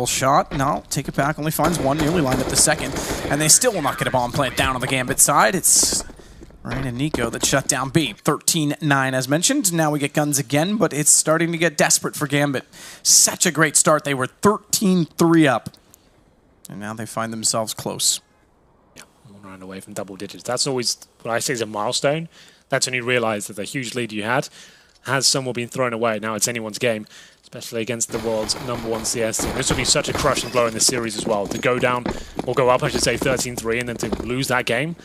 double shot. No, take it back. Only finds one. Nearly lined up the second. And they still will not get a bomb plant down on the Gambit side. It's Rain and Nico that shut down B. 13-9 as mentioned. Now we get guns again, but it's starting to get desperate for Gambit. Such a great start. They were 13-3 up. And now they find themselves close. Yeah, 1 round away from double digits. That's always what I say is a milestone. That's when you realize that the huge lead you had has somewhat been thrown away. Now it's anyone's game, especially against the world's #1 CS team. This will be such a crushing blow in this series as well. To go down, or go up, I should say, 13-3, and then to lose that game.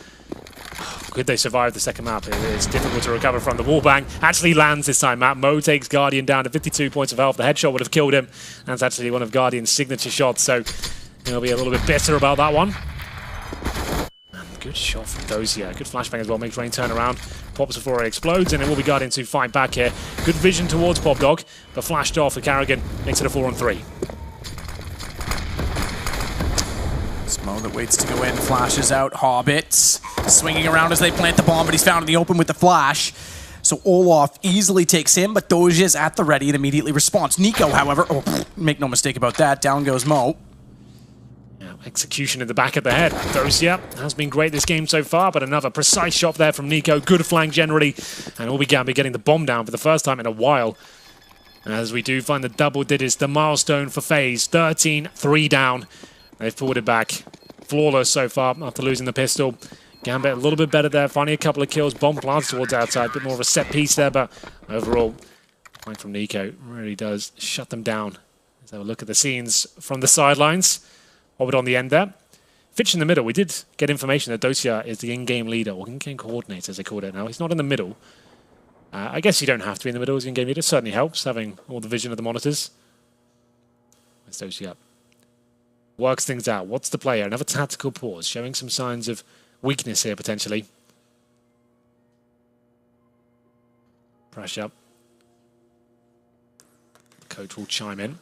Could they survive the second map? It's difficult to recover from. The wallbang actually lands this time. map1 takes Guardian down to 52 points of health. The headshot would have killed him. That's actually one of Guardian's signature shots, so he'll be a little bit bitter about that one. And good shot from Dozier. Good flashbang as well. Makes Rain turn around. Pops before it explodes, and it will be Guardian to fight back here. Good vision towards Popdog, but flashed off for Carrigan. Makes it a 4-on-3. Smo that waits to go in, flashes out. Hobbit swinging around as they plant the bomb, but he's found in the open with the flash. So Olaf easily takes him, but Doja is at the ready and immediately responds. Nico, however, make no mistake about that, down goes Mo. Yeah, execution in the back of the head. Dozier has been great this game so far, but another precise shot there from Nico. Good flank generally, and we'll be Gambit getting the bomb down for the first time in a while. As we do find the double digits, the milestone for FaZe. 13-3 down. They've pulled it back. Flawless so far after losing the pistol. Gambit a little bit better there, finding a couple of kills. Bomb plants towards outside, a bit more of a set piece there, but overall, flank from Nico really does shut them down. Let's have a look at the scenes from the sidelines. Orbit on the end there. Fitch in the middle. We did get information that Dozier is the in-game leader, or in-game coordinator as they call it now. He's not in the middle. I guess you don't have to be in the middle as in-game leader. It certainly helps, having all the vision of the monitors. It's Dozier. Works things out. What's the player? Another tactical pause, showing some signs of weakness here, potentially. Pressure. The coach will chime in.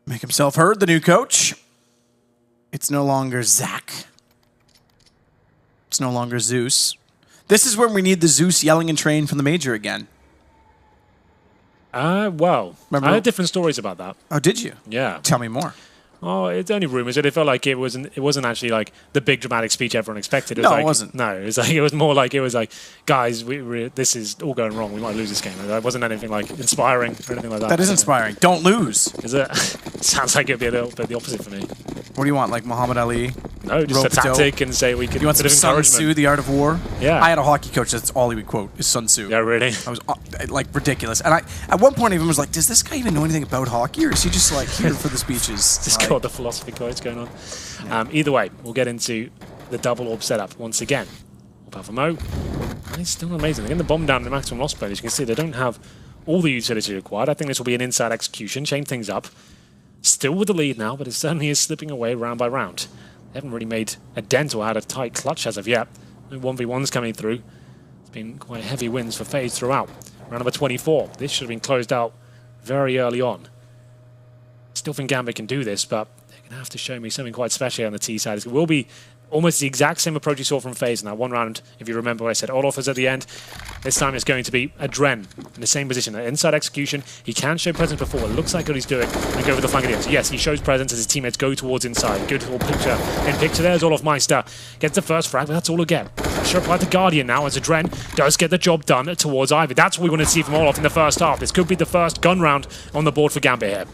Make himself heard, the new coach. It's no longer Zach. It's no longer Zeus. This is when we need the Zeus yelling and train from the major again. Well, remember? I had different stories about that. Oh, did you? Yeah. Tell me more. Oh, it's only rumors. It felt like it wasn't actually like the big dramatic speech everyone expected. No, like, it wasn't. No, it was more like guys, this is all going wrong. We might lose this game. It wasn't anything like inspiring or anything like that. That is inspiring. Don't lose. Is it? Sounds like it'd be a little bit the opposite for me. What do you want, like Muhammad Ali? No, just a tactic and say we could. You want some Sun Tzu, The Art of War? Yeah. I had a hockey coach. That's all he would quote is Sun Tzu. Yeah, really. I was like ridiculous, and I at one point even was like, does this guy even know anything about hockey, or is he just like here for the speeches? Just got the philosophy quotes going on. Yeah. Either way, we'll get into the double orb setup once again. Orb out for Mo. He's still amazing. They're getting the bomb down in the maximum loss play. As you can see, they don't have all the utility required. I think this will be an inside execution, chain things up. Still with the lead now, but it certainly is slipping away round by round. They haven't really made a dent or had a tight clutch as of yet. No 1v1s coming through. It's been quite heavy wins for FaZe throughout. Round number 24. This should have been closed out very early on. Still think Gambit can do this, but they're going to have to show me something quite special on the T side. It will be almost the exact same approach you saw from FaZe in that one round. If you remember what I said, Olaf is at the end. This time it's going to be Adren in the same position. Inside execution, he can show presence before. It looks like what he's doing and go over the flank at the end. So yes, he shows presence as his teammates go towards inside. Good little picture. In picture there's Olaf Meister. Gets the first frag, but that's all again. Pressure applied to Guardian now as Adren does get the job done towards Ivy. That's what we want to see from Olaf in the first half. This could be the first gun round on the board for Gambit here.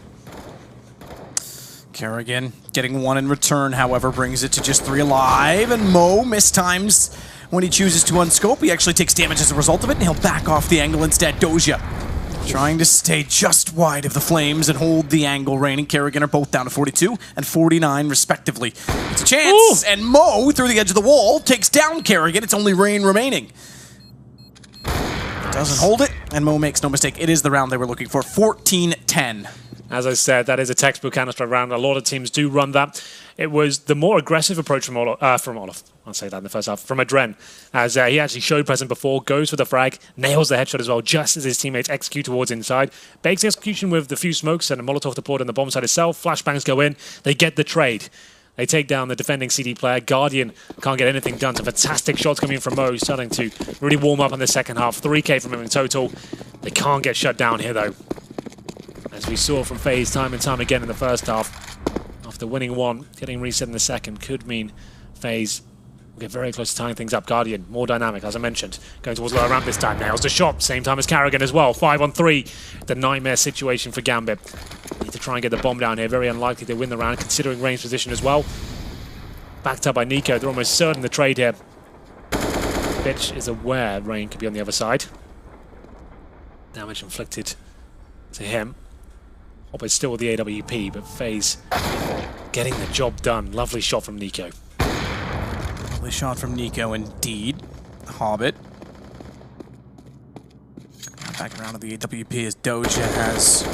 Carrigan getting one in return, however, brings it to just 3 alive, and Mo mistimes when he chooses to unscope. He actually takes damage as a result of it, and he'll back off the angle instead. Doja trying to stay just wide of the flames and hold the angle. Rain and Carrigan are both down to 42 and 49 respectively. It's a chance, and Mo, through the edge of the wall, takes down Carrigan. It's only Rain remaining. Doesn't hold it, and Mo makes no mistake. It is the round they were looking for. 14-10. As I said, that is a textbook Counter-Strike round. A lot of teams do run that. It was the more aggressive approach from Olaf. I'll say that in the first half. From Adren, as he actually showed presence before, goes for the frag, nails the headshot as well, just as his teammates execute towards inside. Bakes the execution with the few smokes and a Molotov deployed on the bomb side itself. Flashbangs go in. They get the trade. They take down the defending CD player. Guardian can't get anything done. Some fantastic shots coming in from Mo, starting to really warm up in the second half. 3K from him in total. They can't get shut down here, though. As we saw from FaZe time and time again in the first half, after winning one, getting reset in the second could mean FaZe will get very close to tying things up. Guardian, more dynamic, as I mentioned. Going towards lower ramp this time. Nails the shot, same time as Carrigan as well. 5-on-3, the nightmare situation for Gambit. Need to try and get the bomb down here. Very unlikely to win the round, considering range position as well. Backed up by Nico. They're almost certain the trade here. Bitch is aware Rain could be on the other side. Damage inflicted to him. Hobbit's still with the AWP, but FaZe getting the job done. Lovely shot from Nico. Lovely shot from Nico, indeed. Hobbit. Back around to the AWP as Doja has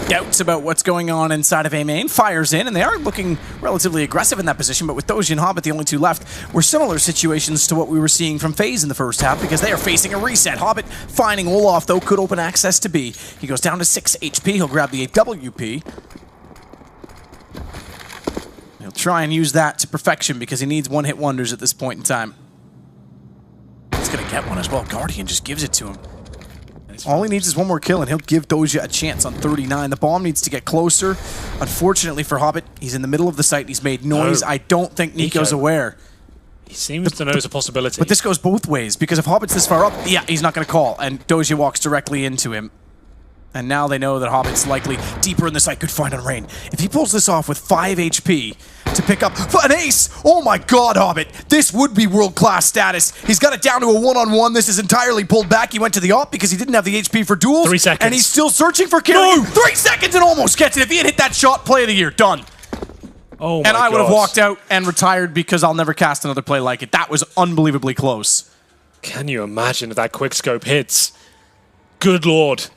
doubts about what's going on inside of A main. Fires in, and they are looking relatively aggressive in that position, but with Doja and Hobbit, the only two left, were similar situations to what we were seeing from FaZe in the first half, because they are facing a reset. Hobbit finding Olaf, though, could open access to B. He goes down to 6 HP. He'll grab the AWP. He'll try and use that to perfection, because he needs one-hit wonders at this point in time. He's going to get one as well. Guardian just gives it to him. All he needs is one more kill, and he'll give Doja a chance on 39. The bomb needs to get closer. Unfortunately for Hobbit, he's in the middle of the site. He's made noise. No. I don't think Nico's aware. He seems to know it's a possibility. But this goes both ways, because if Hobbit's this far up, yeah, he's not going to call, and Doja walks directly into him. And now they know that Hobbit's likely deeper in the site. Good find on Rain. If he pulls this off with 5 HP to pick up an ace, oh my god, Hobbit, this would be world-class status. He's got it down to a one-on-one. This is entirely pulled back. He went to the op because he didn't have the HP for duels. 3 seconds. And he's still searching for killing. No! 3 seconds and almost gets it. If he had hit that shot, play of the year, done. Oh my and I would have walked out and retired because I'll never cast another play like it. That was unbelievably close. Can you imagine if that quickscope hits? Good lord.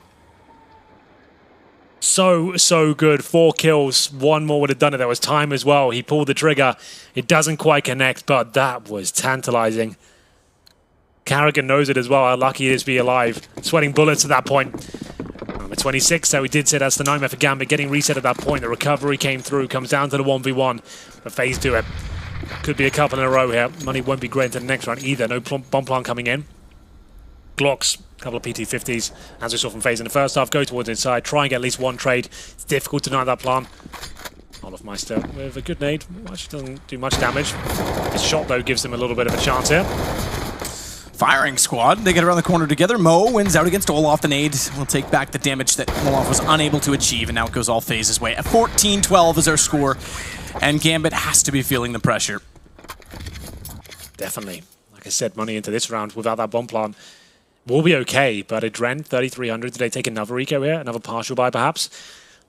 So good. 4 kills. 1 more would have done it. There was time as well. He pulled the trigger. It doesn't quite connect, but that was tantalizing. Carrigan knows it as well. How lucky he is to be alive. Sweating bullets at that point. Number 26, so he did say that's the nightmare for Gambit. Getting reset at that point. The recovery came through. Comes down to the 1v1. But FaZe do it. Could be a couple in a row here. Money won't be great into the next round either. No bomb plant coming in. Glocks. Couple of PT50s, as we saw from FaZe in the first half, go towards inside, try and get at least one trade. It's difficult to deny that plan. Olafmeister with a good nade, actually doesn't do much damage. His shot, though, gives him a little bit of a chance here. Firing squad, they get around the corner together. Mo wins out against Olaf. The nade will take back the damage that Olaf was unable to achieve, and now it goes all FaZe's way. At 14-12 is our score, and Gambit has to be feeling the pressure. Definitely. Like I said, money into this round without that bomb plan. We'll be okay, but a Dren, 3,300. Did they take another eco here? Another partial buy, perhaps?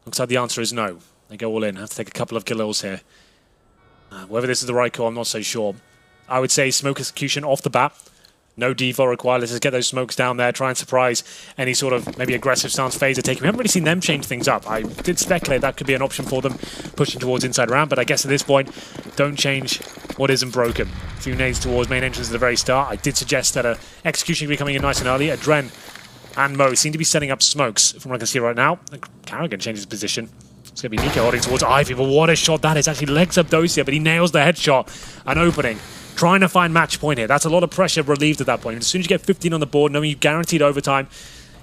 Looks like the answer is no. They go all in. Have to take a couple of kills here. Whether this is the right call, I'm not so sure. I would say smoke execution off the bat. No default required. Let's just get those smokes down there. Try and surprise any sort of maybe aggressive stance FaZe are taking. We haven't really seen them change things up. I did speculate that could be an option for them, pushing towards inside round, but I guess at this point, don't change what isn't broken. A few nades towards main entrance at the very start. I did suggest that a execution could be coming in nice and early. Dren and Mo seem to be setting up smokes from what I can see right now. Carrigan changes his position. It's going to be Nico holding towards Ivy, but what a shot that is. Actually legs up Dosia, but he nails the headshot. An opening. Trying to find match point here. That's a lot of pressure relieved at that point. As soon as you get 15 on the board, knowing you've guaranteed overtime,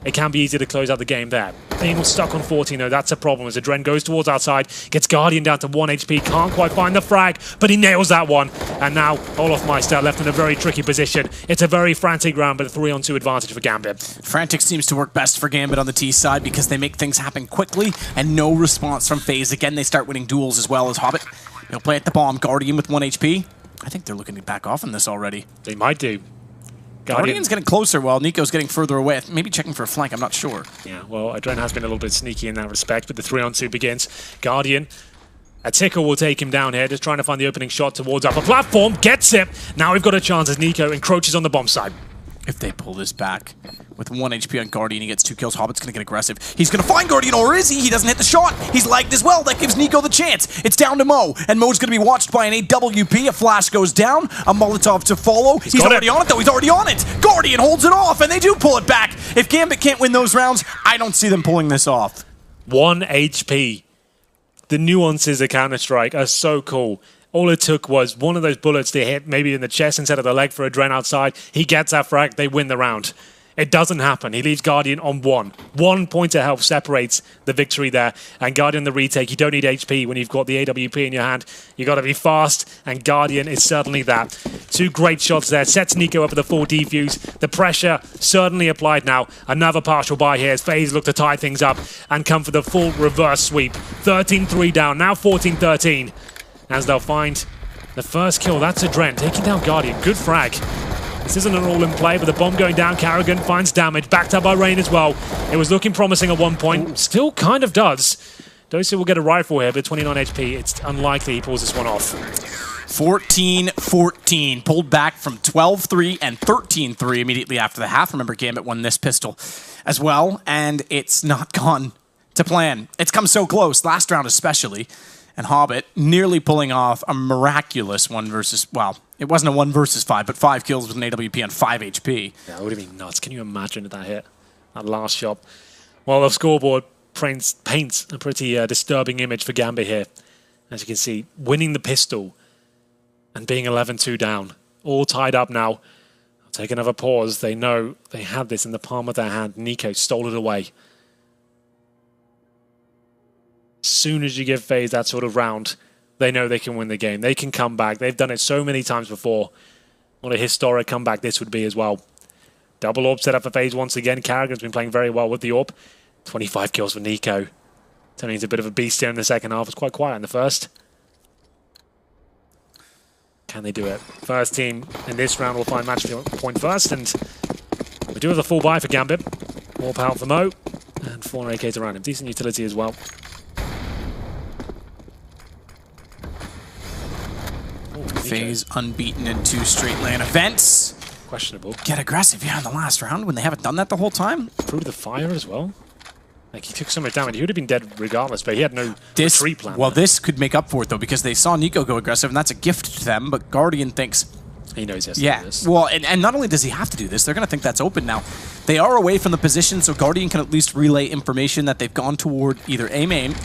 it can be easy to close out the game there. Being stuck on 14, though, that's a problem. As Dren goes towards outside, gets Guardian down to 1 HP, can't quite find the frag, but he nails that one. And now Olafmeister left in a very tricky position. It's a very frantic round, but a 3-on-2 advantage for Gambit. Frantic seems to work best for Gambit on the T side because they make things happen quickly and no response from FaZe. Again, they start winning duels as well as Hobbit. He'll play at the bomb. Guardian with 1 HP. I think they're looking to back off on this already. They might do. Guardian's getting closer while Nico's getting further away. Maybe checking for a flank, I'm not sure. Yeah, well, Adren has been a little bit sneaky in that respect, but the 3-on-2 begins. Guardian, a ticker will take him down here, just trying to find the opening shot towards upper platform. Gets it! Now we've got a chance as Nico encroaches on the bomb side. If they pull this back with 1 HP on Guardian, he gets 2 kills. Hobbit's going to get aggressive. He's going to find Guardian, or is he? He doesn't hit the shot. He's lagged as well. That gives Nico the chance. It's down to Mo, and Mo's going to be watched by an AWP. A flash goes down. A Molotov to follow. He's already on it, though. He's already on it. Guardian holds it off, and they do pull it back. If Gambit can't win those rounds, I don't see them pulling this off. 1 HP. The nuances of Counter-Strike are so cool. All it took was one of those bullets to hit maybe in the chest instead of the leg for Adren outside. He gets that frag. They win the round. It doesn't happen. He leaves Guardian on 1. 1 point of health separates the victory there. And Guardian the retake, you don't need HP when you've got the AWP in your hand. You got to be fast, and Guardian is certainly that. 2 great shots there. Sets Nico up with a full defuse. The pressure certainly applied now. Another partial buy here as FaZe look to tie things up and come for the full reverse sweep. 13-3 down, now 14-13. As they'll find the first kill. That's a Dren taking down Guardian. Good frag. This isn't an all-in play, but the bomb going down. Carrigan finds damage, backed up by Rain as well. It was looking promising at one point. Still kind of does. Dosia will get a rifle here, but 29 HP. It's unlikely he pulls this one off. 14-14. Pulled back from 12-3 and 13-3 immediately after the half. Remember, Gambit won this pistol as well, and it's not gone to plan. It's come so close, last round especially. And Hobbit nearly pulling off a miraculous 1 versus, well, it wasn't a 1 versus 5, but 5 kills with an AWP on 5 HP. Yeah, it would have been nuts. Can you imagine that hit? That last shot. Well, the scoreboard paints a pretty disturbing image for Gambit here. As you can see, winning the pistol and being 11-2 down. All tied up now. I'll take another pause. They know they had this in the palm of their hand. Nico stole it away. As soon as you give FaZe that sort of round, they know they can win the game. They can come back. They've done it so many times before. What a historic comeback this would be as well. Double AWP set up for FaZe once again. Carrigan's been playing very well with the AWP. 25 kills for Nico. Turning into a bit of a beast here in the second half. It's quite quiet in the first. Can they do it? First team in this round will find match point first. And we do have the full buy for Gambit. More power for Mo. And 4 AKs around him. Decent utility as well. FaZe unbeaten in 2 straight LAN events. Questionable. Get aggressive, yeah, in the last round when they haven't done that the whole time. Through the fire as well. Like, he took so much damage. He would have been dead regardless, but he had no retreat plan. Well, this could make up for it, though, because they saw Nico go aggressive, and that's a gift to them, but Guardian thinks... He knows he has to do this. Well, and not only does he have to do this, they're going to think that's open now. They are away from the position, so Guardian can at least relay information that they've gone toward either A main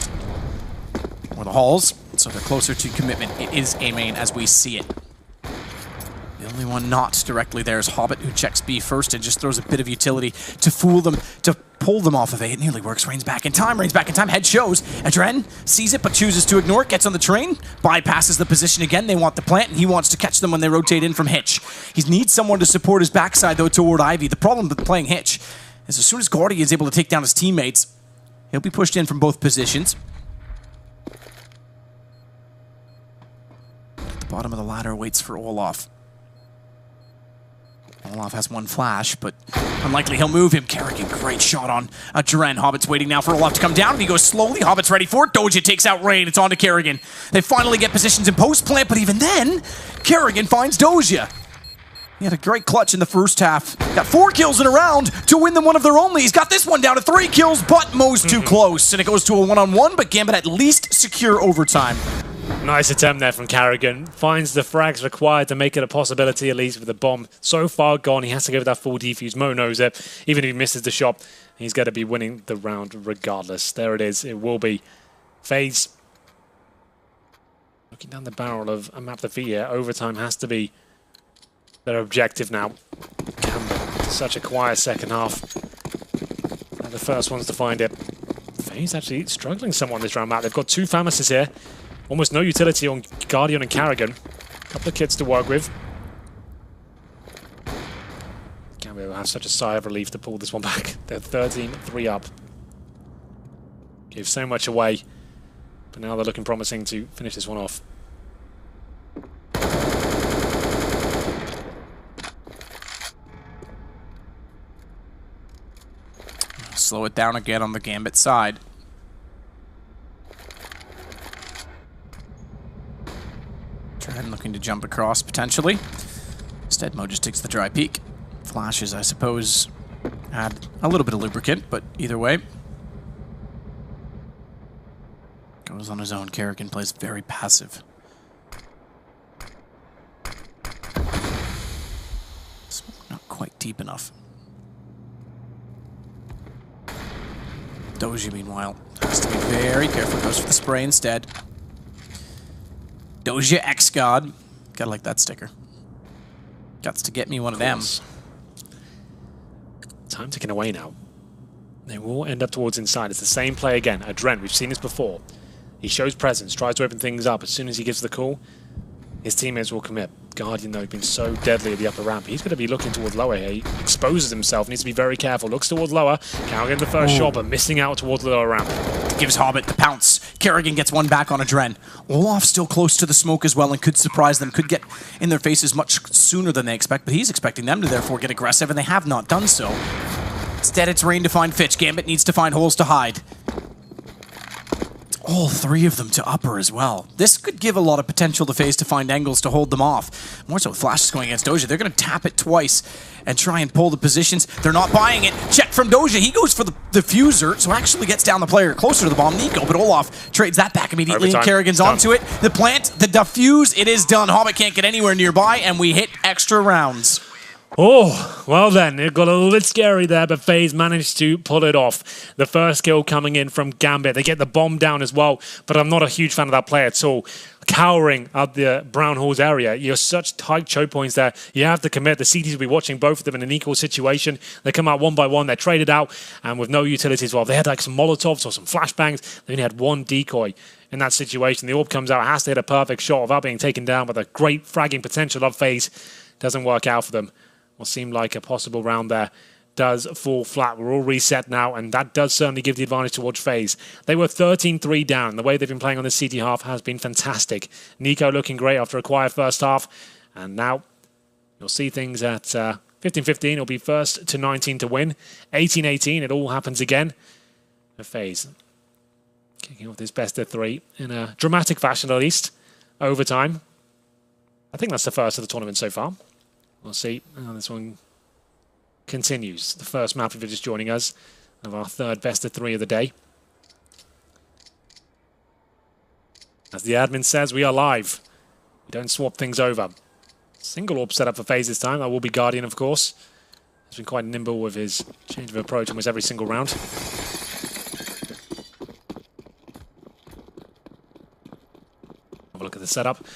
or the halls. So they're closer to commitment. It is A main as we see it. The only one not directly there is Hobbit, who checks B first and just throws a bit of utility to fool them, to pull them off of A. It nearly works. Rain's back in time. Head shows. Adren sees it but chooses to ignore it. Gets on the train. Bypasses the position again. They want the plant, and he wants to catch them when they rotate in from Hitch. He needs someone to support his backside, though, toward Ivy. The problem with playing Hitch is as soon as Guardian is able to take down his teammates, he'll be pushed in from both positions. Bottom of the ladder waits for Olaf. Olaf has 1 flash, but unlikely he'll move him. Carrigan, great shot on Adren. Hobbit's waiting now for Olaf to come down, and he goes slowly. Hobbit's ready for it. Doja takes out Rain. It's on to Carrigan. They finally get positions in post-plant, but even then, Carrigan finds Doja. He had a great clutch in the first half. Got 4 kills in a round to win them one of their only. He's got this one down to 3 kills, but Mo's too close, and it goes to a 1-on-1, but Gambit at least secure overtime. Nice attempt there from Carrigan. Finds the frags required to make it a possibility, at least with the bomb so far gone. He has to go with that full defuse. Mo knows it. Even if he misses the shot, he's going to be winning the round regardless. There it is. It will be FaZe looking down the barrel of a map defeat here. Overtime has to be their objective now. Gambit, such a quiet second half. They're the first ones to find it. FaZe actually struggling somewhat this round map. They've got 2 Pharmacists here. Almost no utility on Guardian and Carrigan. A couple of kids to work with. Gambit will have such a sigh of relief to pull this one back. They're 13-3 up. Gave so much away. But now they're looking promising to finish this one off. Slow it down again on the Gambit side. Trent looking to jump across, potentially. Instead, Mo just takes the dry peek. Flashes, I suppose, add a little bit of lubricant, but either way. Goes on his own. Carrigan plays very passive. Not quite deep enough. Doji, meanwhile, has to be very careful. Goes for the spray instead. Doja X-God. Gotta like that sticker. Gots to get me one of them. Time ticking away now. They will end up towards inside. It's the same play again. Adren, we've seen this before. He shows presence, tries to open things up. As soon as he gives the call, his teammates will commit. Guardian, though, has been so deadly at the upper ramp. He's going to be looking towards lower here. He exposes himself, needs to be very careful. Looks towards lower. Can't get the first shot, but missing out towards the lower ramp. Gives Hobbit the pounce. Kerrigan gets one back on Adren. Olaf still close to the smoke as well and could surprise them, could get in their faces much sooner than they expect, but he's expecting them to therefore get aggressive, and they have not done so. Instead, it's rain to find Fitch. Gambit needs to find holes to hide. All three of them to upper as well. This could give a lot of potential to FaZe to find angles to hold them off. More so with Flash is going against Doja. They're going to tap it twice and try and pull the positions. They're not buying it. Check from Doja. He goes for the diffuser, so actually gets down the player closer to the bomb. Nico, but Olaf trades that back immediately, and Kerrigan's onto it. The plant, the diffuse, it is done. Hobbit can't get anywhere nearby, and we hit extra rounds. Oh, well then, it got a little bit scary there, but FaZe managed to pull it off. The first kill coming in from Gambit. They get the bomb down as well, but I'm not a huge fan of that play at all. Cowering at the Brown Halls area. You're such tight choke points there. You have to commit. The CTs will be watching both of them in an equal situation. They come out one by one. They're traded out, and with no utilities. Well, they had like some Molotovs or some flashbangs. They only had one decoy in that situation. The orb comes out, has to hit a perfect shot without being taken down, but the great fragging potential of FaZe doesn't work out for them. What seemed like a possible round there does fall flat. We're all reset now, and that does certainly give the advantage towards FaZe. They were 13-3 down. The way they've been playing on this CT half has been fantastic. Nico looking great after a quiet first half, and now you'll see things at 15-15. It'll be first to 19 to win. 18-18, it all happens again. FaZe kicking off this best of three in a dramatic fashion, at least. Overtime. I think that's the first of the tournament so far. We'll see how this one continues. The first map, if you're just joining us, of our third best of three of the day. As the admin says, we are live. We don't swap things over. Single orb set up for FaZe this time. That will be Guardian, of course. He's been quite nimble with his change of approach almost every single round. Have a look at the setup.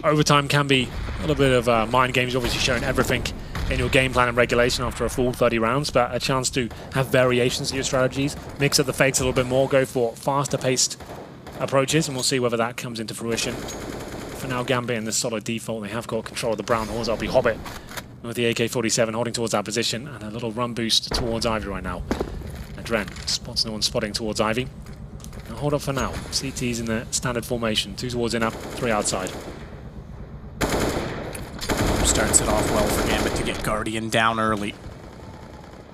Overtime can be a little bit of mind games. You've obviously shown everything in your game plan and regulation after a full 30 rounds, but a chance to have variations to your strategies, mix up the fakes a little bit more, go for faster paced approaches, and we'll see whether that comes into fruition. For now, Gambit in the solid default, they have got control of the Brown Horse. That'll be Hobbit with the AK-47 holding towards that position, and a little run boost towards Ivy right now. Adren spots no one spotting towards Ivy. Now hold up for now. CT's in the standard formation. 2 towards in up, 3 outside. Starts it off well for Gambit to get Guardian down early.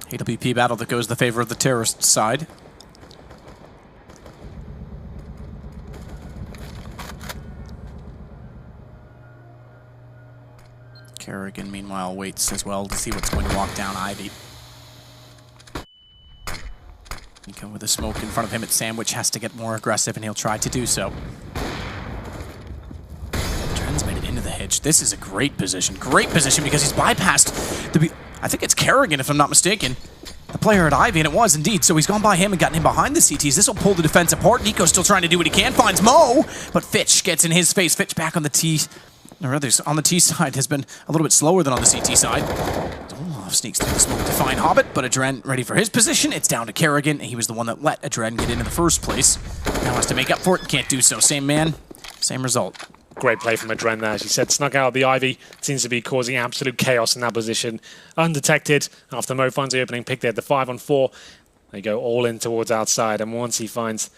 AWP battle that goes the favor of the terrorist side. Kerrigan, meanwhile, waits as well to see what's going to walk down Ivy. Nico with a smoke in front of him at Sandwich has to get more aggressive, and he'll try to do so. Made it into the hedge. This is a great position because he's bypassed the... I think it's Kerrigan, if I'm not mistaken. The player at Ivy, and it was indeed. So he's gone by him and gotten him behind the CTs. This will pull the defense apart. Nico's still trying to do what he can. Finds Mo, but Fitch gets in his face. Fitch back on the T... or rather, on the T side has been a little bit slower than on the CT side. Olaf sneaks through the smoke to find Hobbit, but Adren ready for his position. It's down to Kerrigan. He was the one that let Adren get in the first place. Now has to make up for it and can't do so. Same man, same result. Great play from Adren there. As you said, snuck out of the Ivy. Seems to be causing absolute chaos in that position. Undetected after Mo finds the opening pick there. The 5-on-4. They go all in towards outside. And once he finds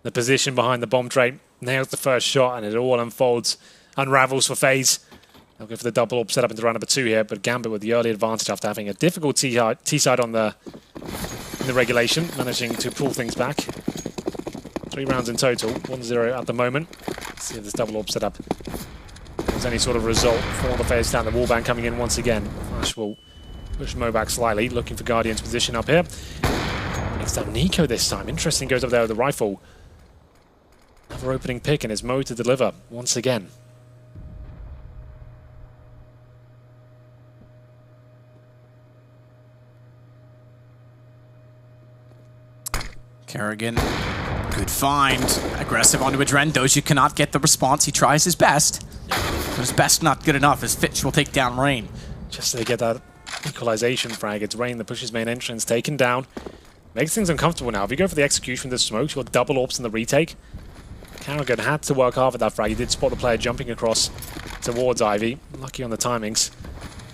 the position behind the bomb tray, nails the first shot, and it all unfolds, unravels for FaZe. They'll go for the double orb set up into round number 2 here, but Gambit with the early advantage after having a difficult T-side on in the regulation, managing to pull things back. 3 rounds in total, 1-0 at the moment. Let's see if this double orb set up there's any sort of result for the FaZe down. The wallbang coming in once again. Flash will push Mo back slightly, looking for Guardian's position up here. Next up, Nico this time. Interesting, goes up there with the rifle. Another opening pick, and it's Mo to deliver once again. Kerrigan, good find. Aggressive onto Adren. Doja cannot get the response. He tries his best. But his best not good enough as Fitch will take down Rain. Just to get that equalization frag. It's Rain that pushes main entrance, taken down. Makes things uncomfortable now. If you go for the execution with the smokes, you've got double AWPs in the retake. Carrigan had to work hard at that frag. He did spot the player jumping across towards Ivy. Lucky on the timings.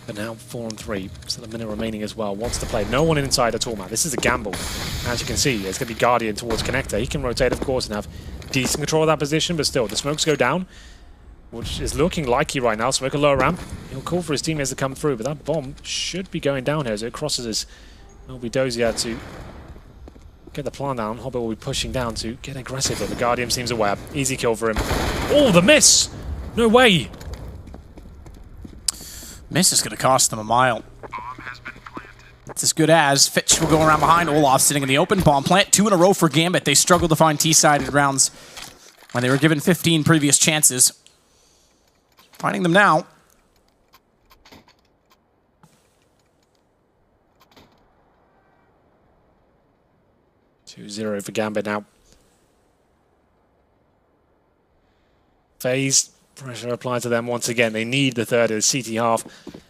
But now 4-on-3. Still a minute remaining as well. Wants to play. No one inside at all, man. This is a gamble. As you can see, it's going to be Guardian towards Connector. He can rotate, of course, and have decent control of that position, but still, the smokes go down, which is looking likely right now. Smoke a lower ramp. He'll call for his teammates to come through, but that bomb should be going down here as it crosses his Dozier to get the plan down. Hobbit will be pushing down to get aggressive, but the Guardian seems aware. Easy kill for him. Oh, the miss! No way! Miss is going to cost them a mile. It's as good as. Fitch will go around behind. Olaf sitting in the open. Bomb plant. 2 in a row for Gambit. They struggled to find T-sided rounds when they were given 15 previous chances. Finding them now. (2-0) for Gambit now. FaZe. Pressure applied to them once again. They need the third of the CT half.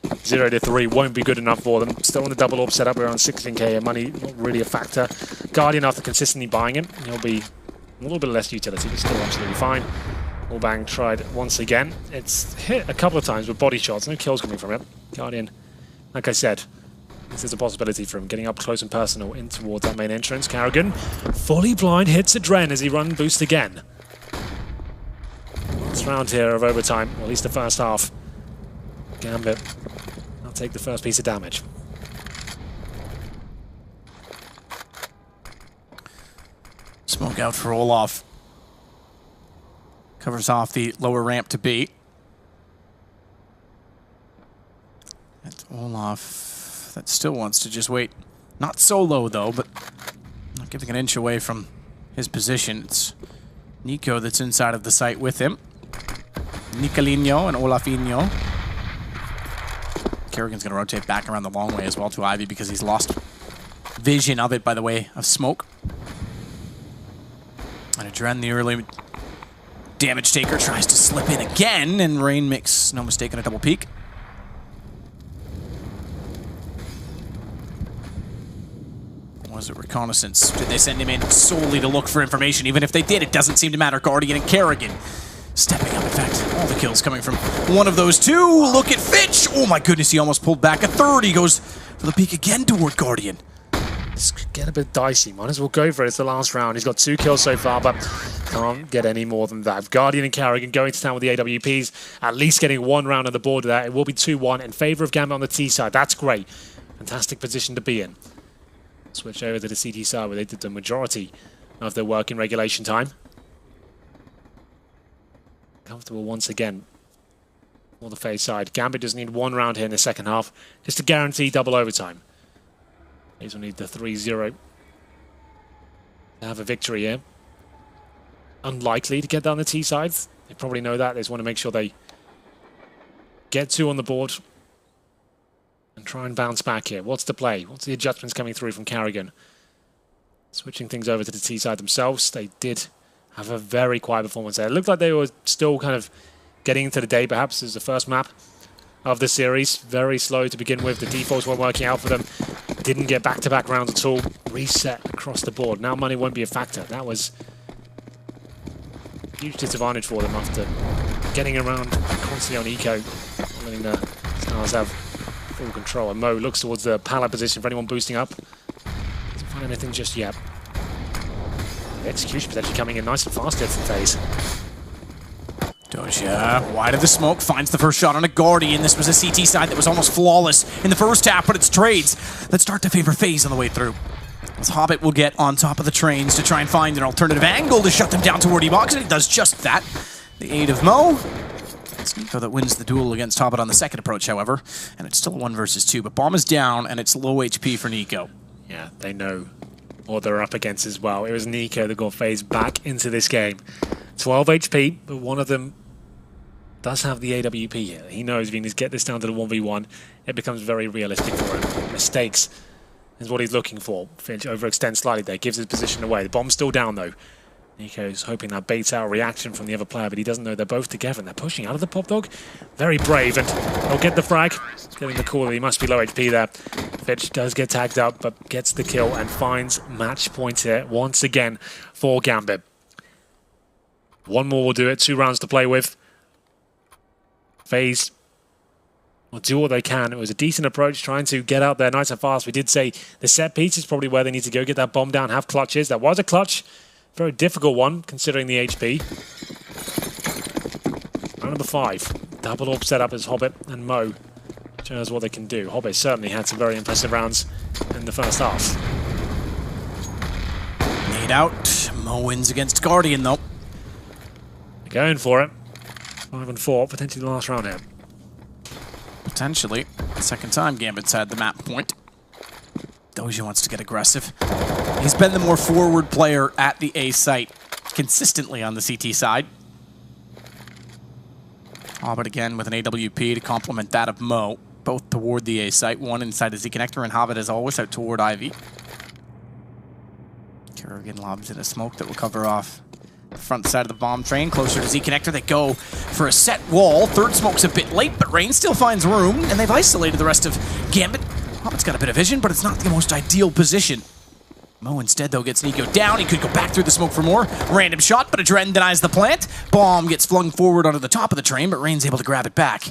0-3 won't be good enough for them. Still on the double AWP setup. We're on 16k. Money not really a factor. Guardian, after consistently buying it, he'll be a little bit less utility, but still absolutely fine. Allbang tried once again. It's hit a couple of times with body shots. No kills coming from it. Guardian, like I said, this is a possibility for him. Getting up close and personal in towards that main entrance. Carrigan, fully blind, hits a Dren as he run boost again. Last round here of overtime, or at least the first half. Gambit, I'll take the first piece of damage. Smoke out for Olaf. Covers off the lower ramp to B. And Olaf, that still wants to just wait. Not so low though, but not giving an inch away from his position. It's Nico that's inside of the site with him. Nicolino and Olafinho. Kerrigan's going to rotate back around the long way as well to Ivy because he's lost vision of it by the way of smoke. And Adren, the early damage taker, tries to slip in again, and Rain makes no mistake on a double peek. Was it reconnaissance? Did they send him in solely to look for information? Even if they did, it doesn't seem to matter. Guardian and Kerrigan stepping up. In fact, all the kills coming from one of those two. Look at Fitch. Oh my goodness, he almost pulled back a third. He goes for the peek again toward Guardian. This could get a bit dicey. Might as well go for it. It's the last round. He's got 2 kills so far, but can't get any more than that. Guardian and Carrigan going to town with the AWPs, at least getting 1 round on the board of that. It will be 2-1 in favor of Gambit on the T side. That's great. Fantastic position to be in. Switch over to the CT side where they did the majority of their work in regulation time. Comfortable once again for the FaZe side. Gambit does need 1 round here in the second half just to guarantee double overtime. FaZe will need the 3-0 to have a victory here. Unlikely to get down the T side. They probably know that. They just want to make sure they get 2 on the board and try and bounce back here. What's the play? What's the adjustments coming through from Carrigan? Switching things over to the T side themselves. They did have a very quiet performance there. It looked like they were still kind of getting into the day, perhaps. This is the first map of the series. Very slow to begin with. The defaults weren't working out for them. Didn't get back-to-back rounds at all. Reset across the board. Now money won't be a factor. That was a huge disadvantage for them after getting around constantly on eco. Not letting the Stars have full control. And Mo looks towards the pallet position for anyone boosting up. Doesn't find anything just yet. The execution potentially coming in nice and fast here from FaZe. Doja, wide of the smoke, finds the first shot on a Guardian. This was a CT side that was almost flawless in the first half, but it's trades that start to favor FaZe on the way through. As Hobbit will get on top of the trains to try and find an alternative angle to shut them down toward E-Box, and he does just that. The aid of Mo. It's Nico that wins the duel against Hobbit on the second approach, however, and it's still a 1 versus 2, but bomb is down, and it's low HP for Nico. Yeah, they know what they're up against as well. It was Nico that got FaZe back into this game. 12 HP, but one of them does have the AWP here. He knows if he needs to get this down to the 1v1, it becomes very realistic for him. Mistakes is what he's looking for. Finch overextends slightly there, gives his position away. The bomb's still down though. Nico's hoping that baits out a reaction from the other player, but he doesn't know they're both together, and they're pushing out of the pop dog. Very brave, and they'll get the frag. Getting the call, he must be low HP there. Fitch does get tagged up, but gets the kill and finds match point here once again for Gambit. One more will do it, 2 rounds to play with. FaZe will do what they can. It was a decent approach trying to get out there nice and fast. We did say the set piece is probably where they need to go, get that bomb down, have clutches. That was a clutch. Very difficult one, considering the HP. Round number 5. Double AWP setup as Hobbit and Mo shows what they can do. Hobbit certainly had some very impressive rounds in the first half. Nade out. Mo wins against Guardian, though. They're going for it. 5 and 4, potentially the last round here. Potentially. Second time Gambit's had the map point. Doja wants to get aggressive. He's been the more forward player at the A site consistently on the CT side. Hobbit again with an AWP to complement that of Mo. Both toward the A site. One inside the Z connector, and Hobbit as always out toward Ivy. Kerrigan lobs in a smoke that will cover off the front side of the bomb train. Closer to Z connector, they go for a set wall. Third smoke's a bit late, but Rain still finds room, and they've isolated the rest of Gambit. Hobbit's got a bit of vision, but it's not the most ideal position. Mo instead, though, gets Nico down. He could go back through the smoke for more. Random shot, but Adren denies the plant. Bomb gets flung forward onto the top of the train, but Rain's able to grab it back.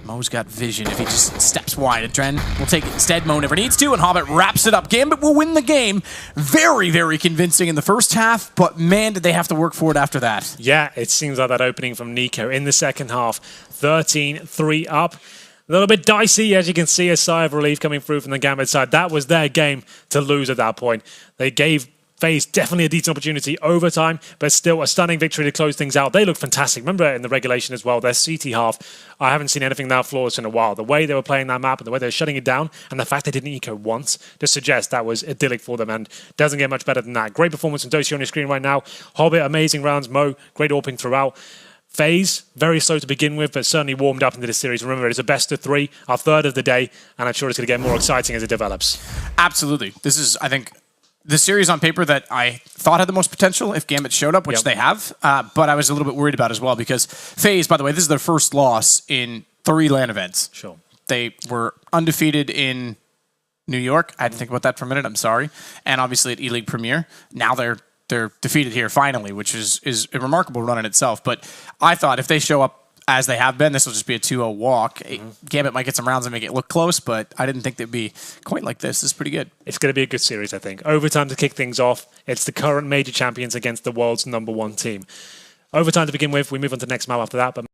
Mo's got vision if he just steps wide. Adren will take it instead. Mo never needs to, and Hobbit wraps it up. Gambit will win the game. Very, very convincing in the first half, but man, did they have to work for it after that. Yeah, it seems like that opening from Nico in the second half. 13-3 up. A little bit dicey, as you can see, a sigh of relief coming through from the Gambit side. That was their game to lose at that point. They gave FaZe definitely a decent opportunity overtime, but still a stunning victory to close things out. They look fantastic. Remember in the regulation as well, their CT half, I haven't seen anything that flawless in a while. The way they were playing that map and the way they were shutting it down and the fact they didn't eco once just suggests that was idyllic for them and doesn't get much better than that. Great performance from Doshi on your screen right now. Hobbit, amazing rounds. Mo, great AWPing throughout. FaZe, very slow to begin with, but certainly warmed up into this series. Remember, it's a best of 3, our third of the day, and I'm sure it's going to get more exciting as it develops. Absolutely. This is, I think, the series on paper that I thought had the most potential if Gambit showed up, which they have, but I was a little bit worried about as well because FaZe, by the way, this is their first loss in 3 LAN events. Sure. They were undefeated in New York. I had to think about that for a minute. I'm sorry. And obviously at E-League Premier. Now they're defeated here finally, which is a remarkable run in itself. But I thought if they show up as they have been, this will just be a 2-0 walk. Gambit might get some rounds and make it look close, but I didn't think they'd be quite like this. This is pretty good. It's going to be a good series, I think. Overtime to kick things off. It's the current major champions against the world's #1 team. Overtime to begin with. We move on to the next map after that. But